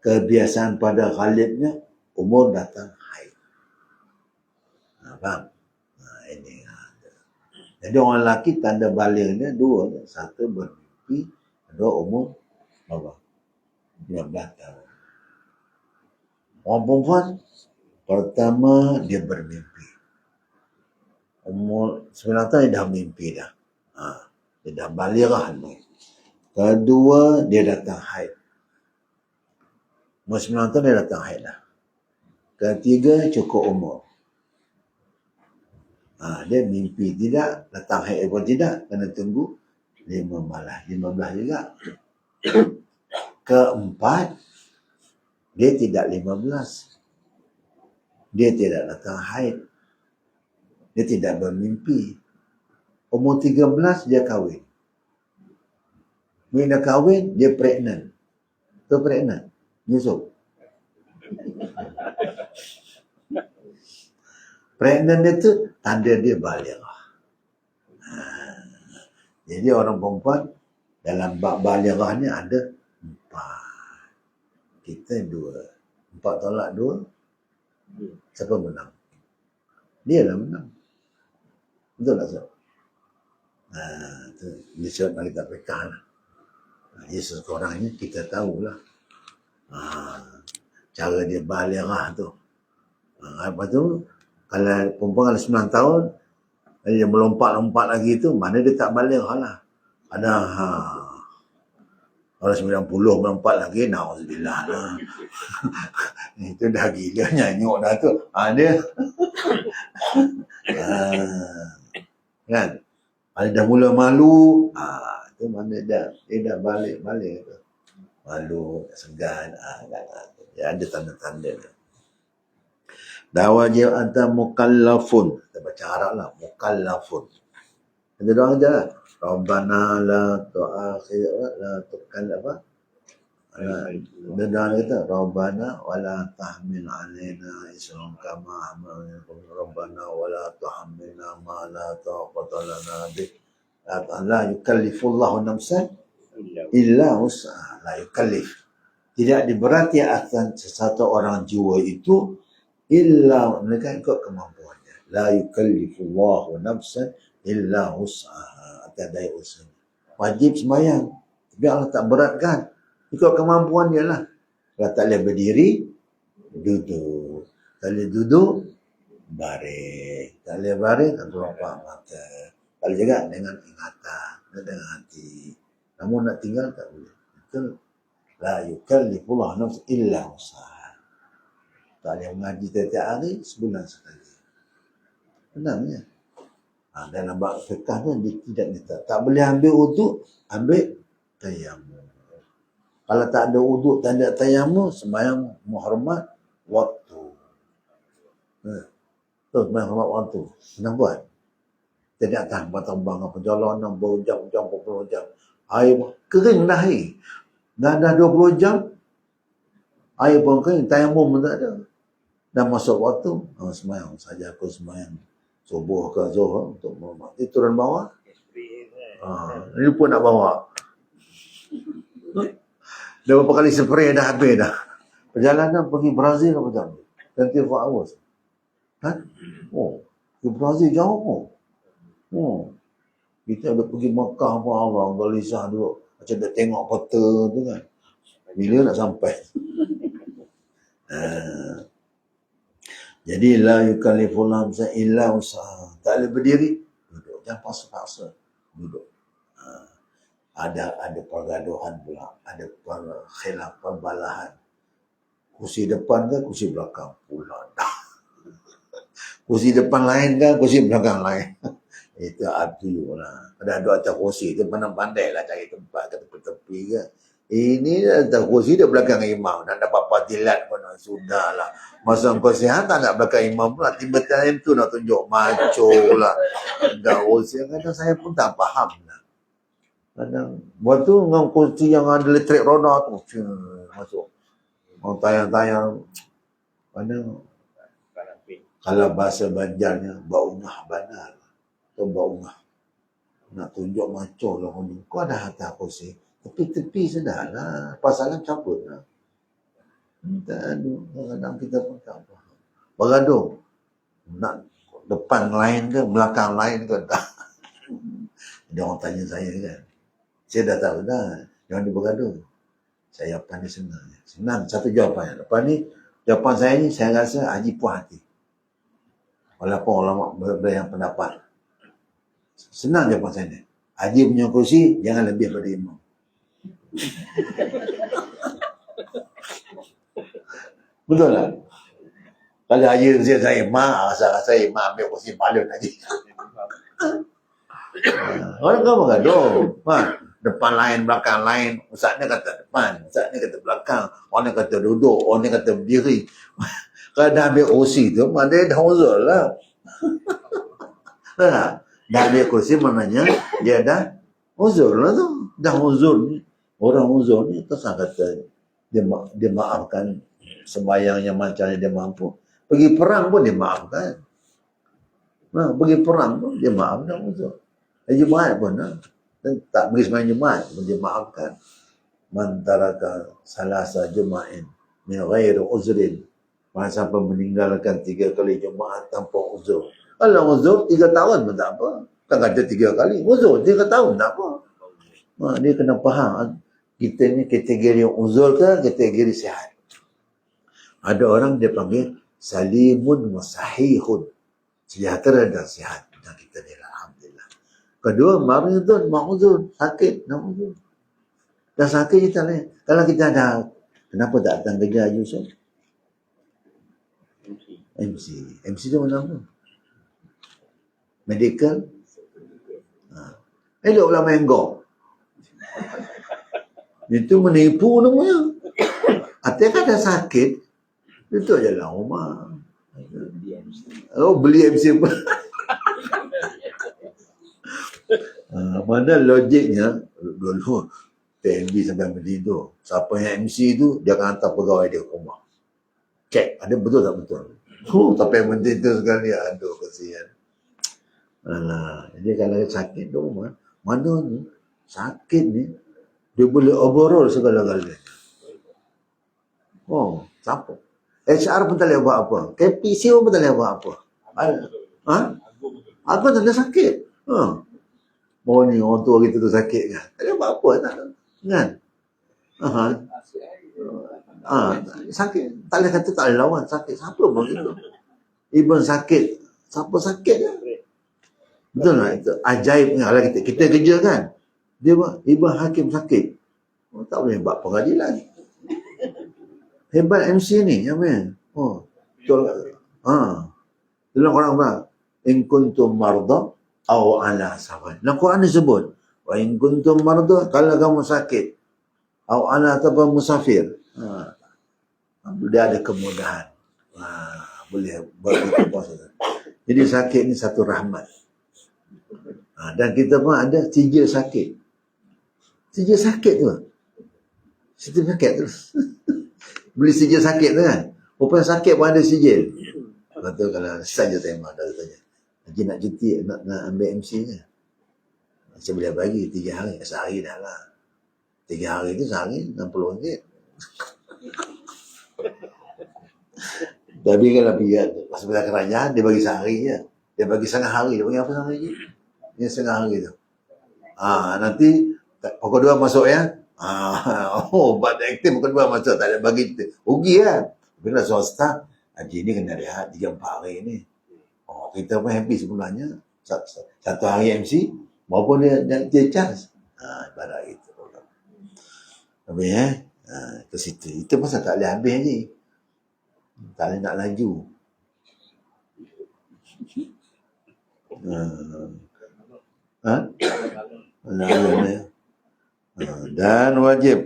kebiasaan pada ghalibnya umur datang haid. Faham? Ini. Jadi orang lelaki tanda balignya dua. Satu bermimpi, dua umur berapa? 15 tahun. Orang perempuan pertama dia bermimpi. Umur 9 tahun dia dah mimpi dah. Dia dah balighah ni. Kedua dia datang haid. Umur 9 tahun dia datang haid dah. Ketiga cukup umur. Dia mimpi tidak, datang haid pun tidak, kena tunggu 15 juga. Keempat, dia tidak 15. Dia tidak datang haid. Dia tidak bermimpi. Umur 13 dia kahwin. Bila kahwin, dia pregnant. Tu pregnant. Nyusup. Pregnant itu tanda dia balighah. Jadi orang perempuan dalam bab balighah ni ada 4. Kita 2. 4 tolak 2. Siapa menang? Dia lah menang. Betul tak Sob? Tu disebut malaikat pekah lah. Yesus korang ni kita tahulah. Cara dia balighah tu. Lepas tu kalau perempuan ada 9 tahun, dia melompat-lompat lagi tu, mana dia tak balighah lah. Ada orang 90 melompat lagi, na'udzubillah lah. Itu dah gila nyanyuk dah tu. Dia kan? Kalau dah mula malu, tu mana dia dah balik tu. Malu, segan, dia ada tanda-tanda dia. Dan wajib anta mukallafun. Kita baca Arab lah. Mukallafun. Kita doa aja lah. Rabbana la tu'akhir la tukal apa? Doa kita. Rabbana wa la tahmil alaina isran kama hamalnakum. Rabbana wa la tuhammilna ma la taqata lana bih. La yukallifullahu nafsan illa wus'aha. La yukallif. Tidak diberati akan sesuatu orang jiwa itu illa mereka ikut kemampuannya. La yukallifullahu nafsan illa wus'aha. Atas daya usaha. Wajib sembahyang. Tapi Allah tak beratkan. Ikut kemampuan dia lah. Kalau tak boleh berdiri, duduk. Tak boleh duduk, baring. Tak boleh baring, tak terlompak mata. Kalau juga dengan ingatan, dengan hati. Namun nak tinggal tak boleh. Betul. La yukallifullahu nafsan illa wus'aha. Tak boleh mengaji setiap hari, sebulan sekali. Benarnya. Dalam bab fiqh tu dia tidak minta. Tak boleh ambil uduk, ambil tayammum. Kalau tak ada uduk, tak ada tayammum, sembahyang menghormat waktu. Tu sembahyang hormat waktu. Senang buat. Tidak tahan bertambang perjalanan berjam-jam, 40 jam. Air kering dah air. Dah 20 jam, air pun kering, tayammum pun tak ada. Dan masuk waktu, sembahyang saja aku sembahyang subuh ke zuhur untuk menghormati turun bawah. Ini pun nak bawa. Dah berapa kali spray dah habis dah. Perjalanan pergi Brazil apa jam? 24 hours. Ke Brazil jauh. Kita ada pergi Mekah apa Allah, gelisah dulu. Macam dah tengok peta tu kan. Bila nak sampai? Jadi la yukallifullah nafsan illa usaha. Tak boleh berdiri, duduk. Jangan paksa-paksa, duduk. Ada pergaduhan pula, ada khilaf, perbalahan. Kursi depan ke kursi belakang pula. Kursi depan lain ke kursi belakang lain. Itu up to you lah. Ada atas kursi tu pandai lah cari tempat ke tepi-tepi ke. Ini atas kursi dia belakang imam. Nak dapat patilat pun sudah lah. Masa kau sihat tak nak belakang imam pula. Tiba-tiba tu nak tunjuk maco lah. Dah kursi. Kadang saya pun tak faham lah. Kadang buat tu dengan kursi yang ada elektrik roda tu. Masuk. Mau tayang-tayang. Kadang kalau bahasa Banjarnya baungah banar. Atau baungah. Nak tunjuk maco lah. Kau ada atas kursi. Tepi-tepi sedar lah. Pasalan cabut lah. Tak ada. Kadang kita pun tak faham. Bergaduh. Nak depan lain ke, belakang lain ke. Tak. Dia orang tanya saya kan. Saya dah tahu dah. Jangan dia bergaduh. Saya jawapan dia senang. Senang. Satu jawapan. Lepas ni, jawapan saya ni, saya rasa haji puas hati. Walaupun ulama berbeza pendapat. Senang jawapan saya ni. Haji punya kursi, jangan lebih daripada imam. Betul tak? Kalau haji saya rasa imam ambil kursi balun haji. Orang kan bergaduh. Depan lain, belakang lain. Ustaznya kata depan, ustaznya kata belakang. Orang kata duduk, orang kata berdiri. Kalau dah ambil kursi tu, dia dah uzur lah. Dah ambil kursi maknanya dia dah uzur lah tu. Dah uzur ni. Orang uzur ni terus kata dia maafkan sembahyangnya macamnya dia mampu. Pergi perang pun dia maafkan. Pergi perang pun dia maafkan uzur. Jumaat pun tak pergi sembahyang Jumaat pun dia maafkan. Man taraka salasa juma'in min ghairi uzrin. Masa sampai meninggalkan 3 kali Jumaat tanpa uzur. Kalau uzur 3 tahun pun tak apa. Tak kata 3 kali. Uzur 3 tahun tak apa. Dia kena faham. Kita ni kategori uzur ke kategori sihat. Ada orang dia panggil salimun wa sahihun. Sejahtera dan sihat. Dan kita ni alhamdulillah. Kedua, maridun ma'uzur. Sakit, nak uzur. Dah sakit kita ni. Kalau kita ada, kenapa tak datang kerja Yusuf? MC tu mana apa? Medical? Elok lah main golf. Itu menipu namanya. Artinya ada sakit, itu je lah rumah. Beli MC pun. Mana logiknya, dulu TNB sampai bertidur. Siapa yang MC tu, dia akan hantar pegawai dia ke rumah. Cek, ada betul tak betul? Tapi yang bertidur sekali, aduh kesian. Jadi kalau sakit tu rumah, mana ni, sakit ni, dia boleh overall segala-galanya. Siapa? HR pun tak boleh buat apa. KPC pun tak boleh buat apa. Aku tak ada sakit. Ni orang tua kita tu sakit kan. Tak boleh buat apa tak. Kan? Sakit. Tak boleh kata tak boleh lawan. Sakit. Siapa pun gitu. Even sakit. Siapa sakit kan? Betul tak? Itu ajaibnya. Kalau kita kerja kan. Dia buat, even hakim sakit. Tak boleh buat pengadilan. Hebat MC ni. Ya man. Betul. Dalam Quran apa? In kuntum marda aw ala safar. Dalam Quran disebut. Wa in kuntum marda. Kalau kamu sakit. Aw ala ataupun musafir. Dia ada kemudahan. Boleh buat puasa. Jadi sakit ni satu rahmat. Dan kita pun ada sijil sakit. Sijil sakit tu. Sertifikat tu. Beli sijil sakit tu kan. Rupanya sakit pun ada sijil. Kata kalau saja tema dah tanya. Haji nak cuti, nak ambil MC ke? Saya boleh bagi 3 hari. Sehari dah lah. 3 hari tu sehari RM60. Tapi kalau pergi sebelah kerajaan, dia bagi sehari je. Dia bagi setengah hari. Dia bagi apa setengah hari je? Dia setengah hari tu. Nanti pukul 2 masuk ya. Buat aktif pukul 2 masuk. Tak ada bagi. Rugi kan? Bila swasta, haji ni kena rehat 3-4 hari ni. Kita pun happy sebenarnya. Satu hari MC, maupun dia charge. Ibarat itu. Tapi ke situ. Itu pasal tak boleh habis je. Tak boleh nak laju. Dan wajib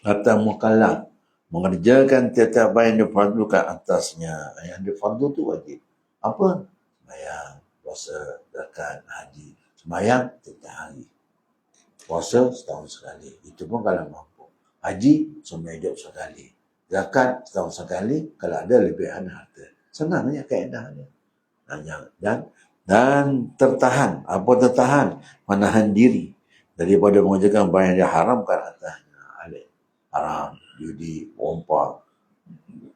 atas mukallaf mengerjakan tiap-tiap apa yang difardukan atasnya. Yang difardu tu wajib. Apa? Sembahyang, puasa, zakat, haji. Sembahyang 3 hari. Puasa setahun sekali. Itu pun kalau mampu. Haji seumur hidup sekali. Zakat setahun sekali kalau ada lebihan harta. Senangnya kaedahnya. Dan tertahan. Apa tertahan? Menahan diri daripada mengerjakan apa yang diharamkan atasnya. Haram, judi, pompa,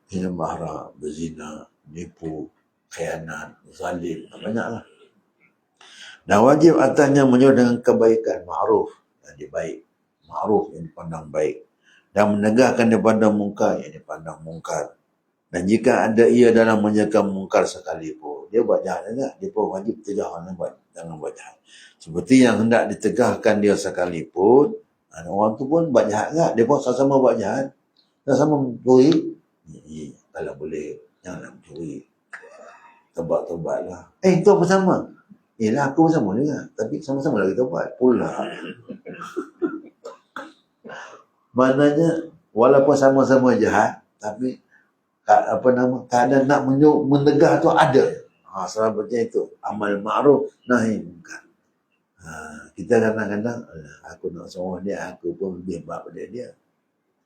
minum haram, berzina, nipu, khianat, zalim, banyaklah. Dan wajib atasnya menyuruh dengan kebaikan, ma'ruf, yang baik, ma'ruf yang dipandang baik, dan menegakkan daripada mungkar yang dipandang mungkar. Dan jika ada ia dalam menjaga mungkar sekalipun, dia buat jahat juga, dia pun wajib tegah orang jangan buat jahat. Seperti yang hendak ditegahkan dia sekalipun, orang tu pun buat jahat juga, dia pun sama-sama buat jahat, sama-sama mencuri. Kalau boleh, janganlah mencuri. Tobat-tobatlah. Itu apa sama? Yelah, aku sama juga. Tapi sama-sama lagi tobat pula. Maknanya, walaupun sama-sama jahat, tapi keadaan nak menegah tu ada. Sebenarnya itu. Amal ma'ruf, nahi mungkar. Kita kadang-kadang, aku nak suruh dia, aku pun lebih baik pada dia.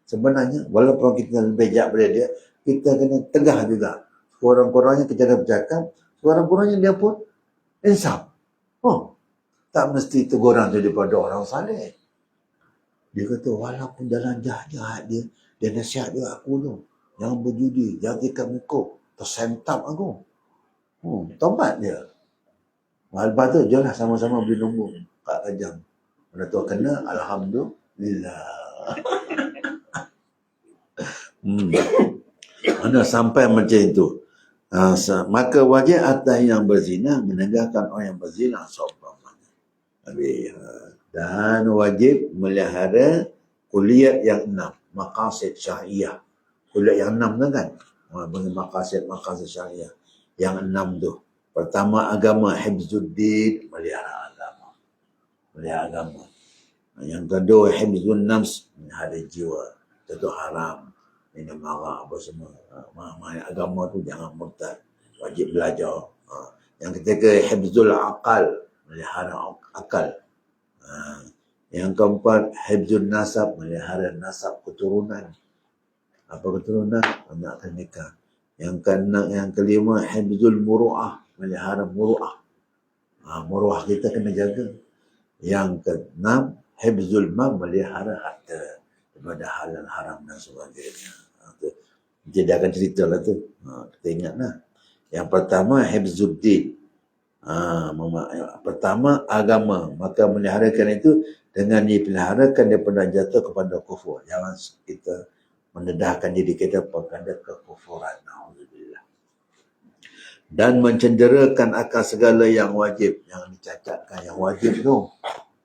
Sebenarnya, walaupun kita lebih jahat pada dia, kita kena tegah juga. Kurang-kurangnya kita dah bercakap, kurang-kurangnya dia pun insaf. Tak mesti teguran tu daripada orang saleh. Dia kata, walaupun dalam jahat-jahat dia nasihat dia aku tu. Jangan berjudi, jangan ikat muka. Tersentap aku. Tobat dia. Lepas tu, je lah sama-sama boleh nunggu kat kejam. Pada tu kena, alhamdulillah. Mana sampai macam itu. Maka wajib atas yang berzina menegakkan orang yang berzina seumpamanya. Dan wajib melihara kuliah yang 6, maqasid syariah. Kuliah yang 6 tu kan? Maqasid syariah. Yang 6 tu. Pertama agama, hifzuddin, melihara agama. Melihara agama. Yang kedua, hifzun nafs, melihara jiwa. Itu haram. Minum arak apa semua. Agama tu jangan murtad. Wajib belajar. Yang ketiga, hifzul aqal, melihara akal. Yang keempat, hifzun nasab, melihara nasab keturunan. Apa keturunan? Anak nikah. Yang keenam, yang kelima, hifzul muru'ah, melihara muru'ah. Muru'ah kita kena jaga. Yang keenam, hifzul mal, melihara harta daripada halal haram dan sebagainya. Dia akan cerita lah tu. Kita ingat lah. Yang pertama, hifzuddin. Pertama, agama. Maka meliharakan itu dengan dipeliharakan daripada jatuh kepada kufur. Jangan kita mendedahkan diri kita kepada kekufuran. Alhamdulillah. Dan mencenderakan akan segala yang wajib. Yang dicacatkan yang wajib tu.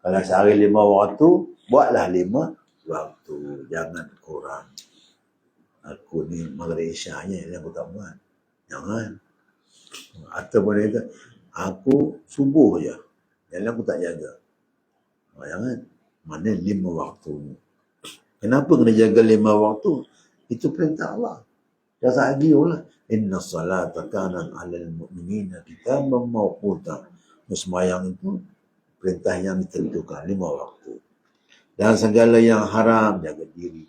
Kalau sehari 5 waktu, buatlah 5 waktu. Jangan kurang. Aku ni maghrib isya'nya yang aku tak buat. Jangan. Ataupun dia kata, aku subuh je. Yang aku tak jaga. Jangan. Mana 5 waktu. Kenapa kena jaga 5 waktu? Itu perintah Allah. Jasa agiu lah. Inna salata kanan alal mu'minina kitaban mawquta. Sembahyang itu perintah yang ditentukan 5 waktu. Dan segala yang haram, jaga diri.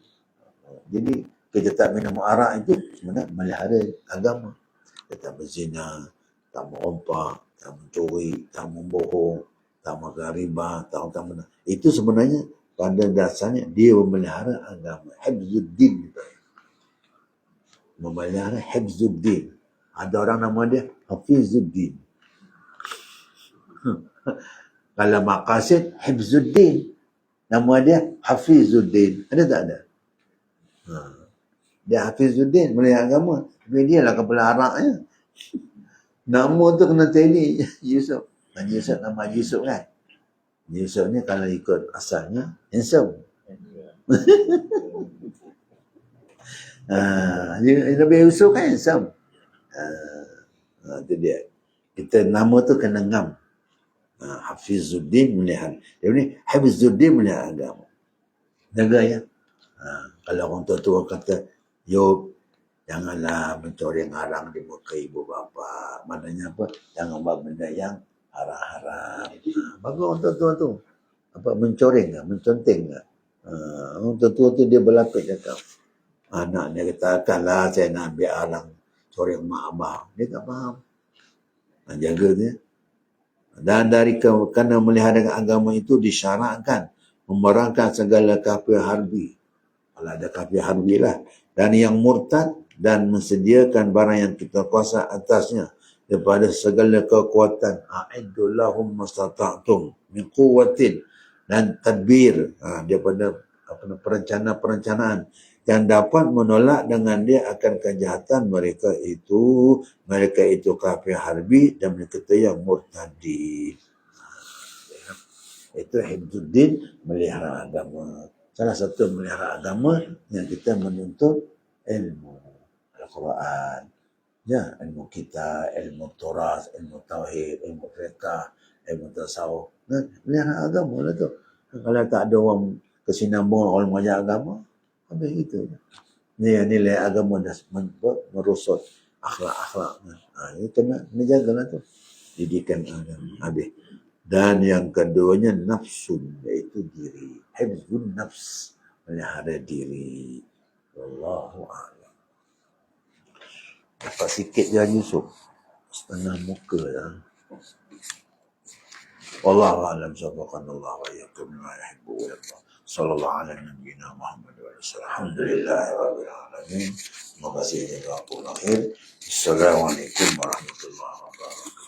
Jadi, kita tak minum arak itu sebenarnya melihara agama. Kita tak berzina, tak merompak, tak mencuri, tak membohong, tak makan riba, tak benar. Itu sebenarnya pada dasarnya dia memelihara agama. Hifzuddin. Memelihara hifzuddin. Ada orang nama dia Hafizuddin. Kalau maqasid Hifzuddin. Nama dia Hafizuddin. Ada tak ada? Dia Hafizuddin, melihara agama. Tapi dia lah kepala araknya. Nama tu kena tally. Yusuf. Haji Yusuf, nama Haji Yusuf kan. Haji Yusuf ni kalau ikut asalnya, handsome. Nabi Yusuf kan handsome. Itu dia. Kita nama tu kena ngam. Hafizuddin melihara. Dia ni Hafizuddin melihara agama. Jaga ya. Kalau orang tua kata, Yop, janganlah mencuri ngarang di muka ibu bapa. Maknanya apa? Jangan buat benda yang haram-haram. Bagus orang tua tu. Apa, mencoreng ke? Menconteng ke? Orang tua tu dia berlapis cakap. Anak dia kata, takkanlah saya nak ambil arang coreng mak abah. Dia tak faham. Jaga dia. Dan dari kerana melihara agama itu disyaratkan memerankan segala kafir harbi. Kalau ada kafir harbi lah. Dan yang murtad dan mensediakan barang yang kita kuasa atasnya daripada segala kekuatan. A'iddu lahum mastata'tum min quwwatin, dan tadbir daripada perencanaan yang dapat menolak dengan dia akan kejahatan mereka itu kafir harbi dan mereka itu yang murtadin. Itu Hifzuddin, melihara agama. Salah satu melihara agama yang kita menuntut ilmu Al-Quran, ya, ilmu kita, ilmu Turas, ilmu Tauhid, ilmu Fiqh, ilmu Tasawuf. Melihara agama lah tu. Kalau tak ada orang kesinambungan orang mengajar agama, habis gitu. Nilai agama dah merosot akhlak-akhlak. Ini kena jagalah tu. Didikan agama. Habis. Dan yang keduanya nafsun, iaitu diri. Hifzun nafs, melihara diri. Wallahu a'lam. Dapat sikit je Yusuf. Setengah muka lah. Wallahu a'lam. Sabaqanallah wa yakum ma yuhibbu wa yarda. Sallallahu ala nabiyyina Muhammad wa sallam. Alhamdulillahi rabbil alamin. Terima kasih jazakumullah khair. Assalamualaikum warahmatullahi wabarakatuh.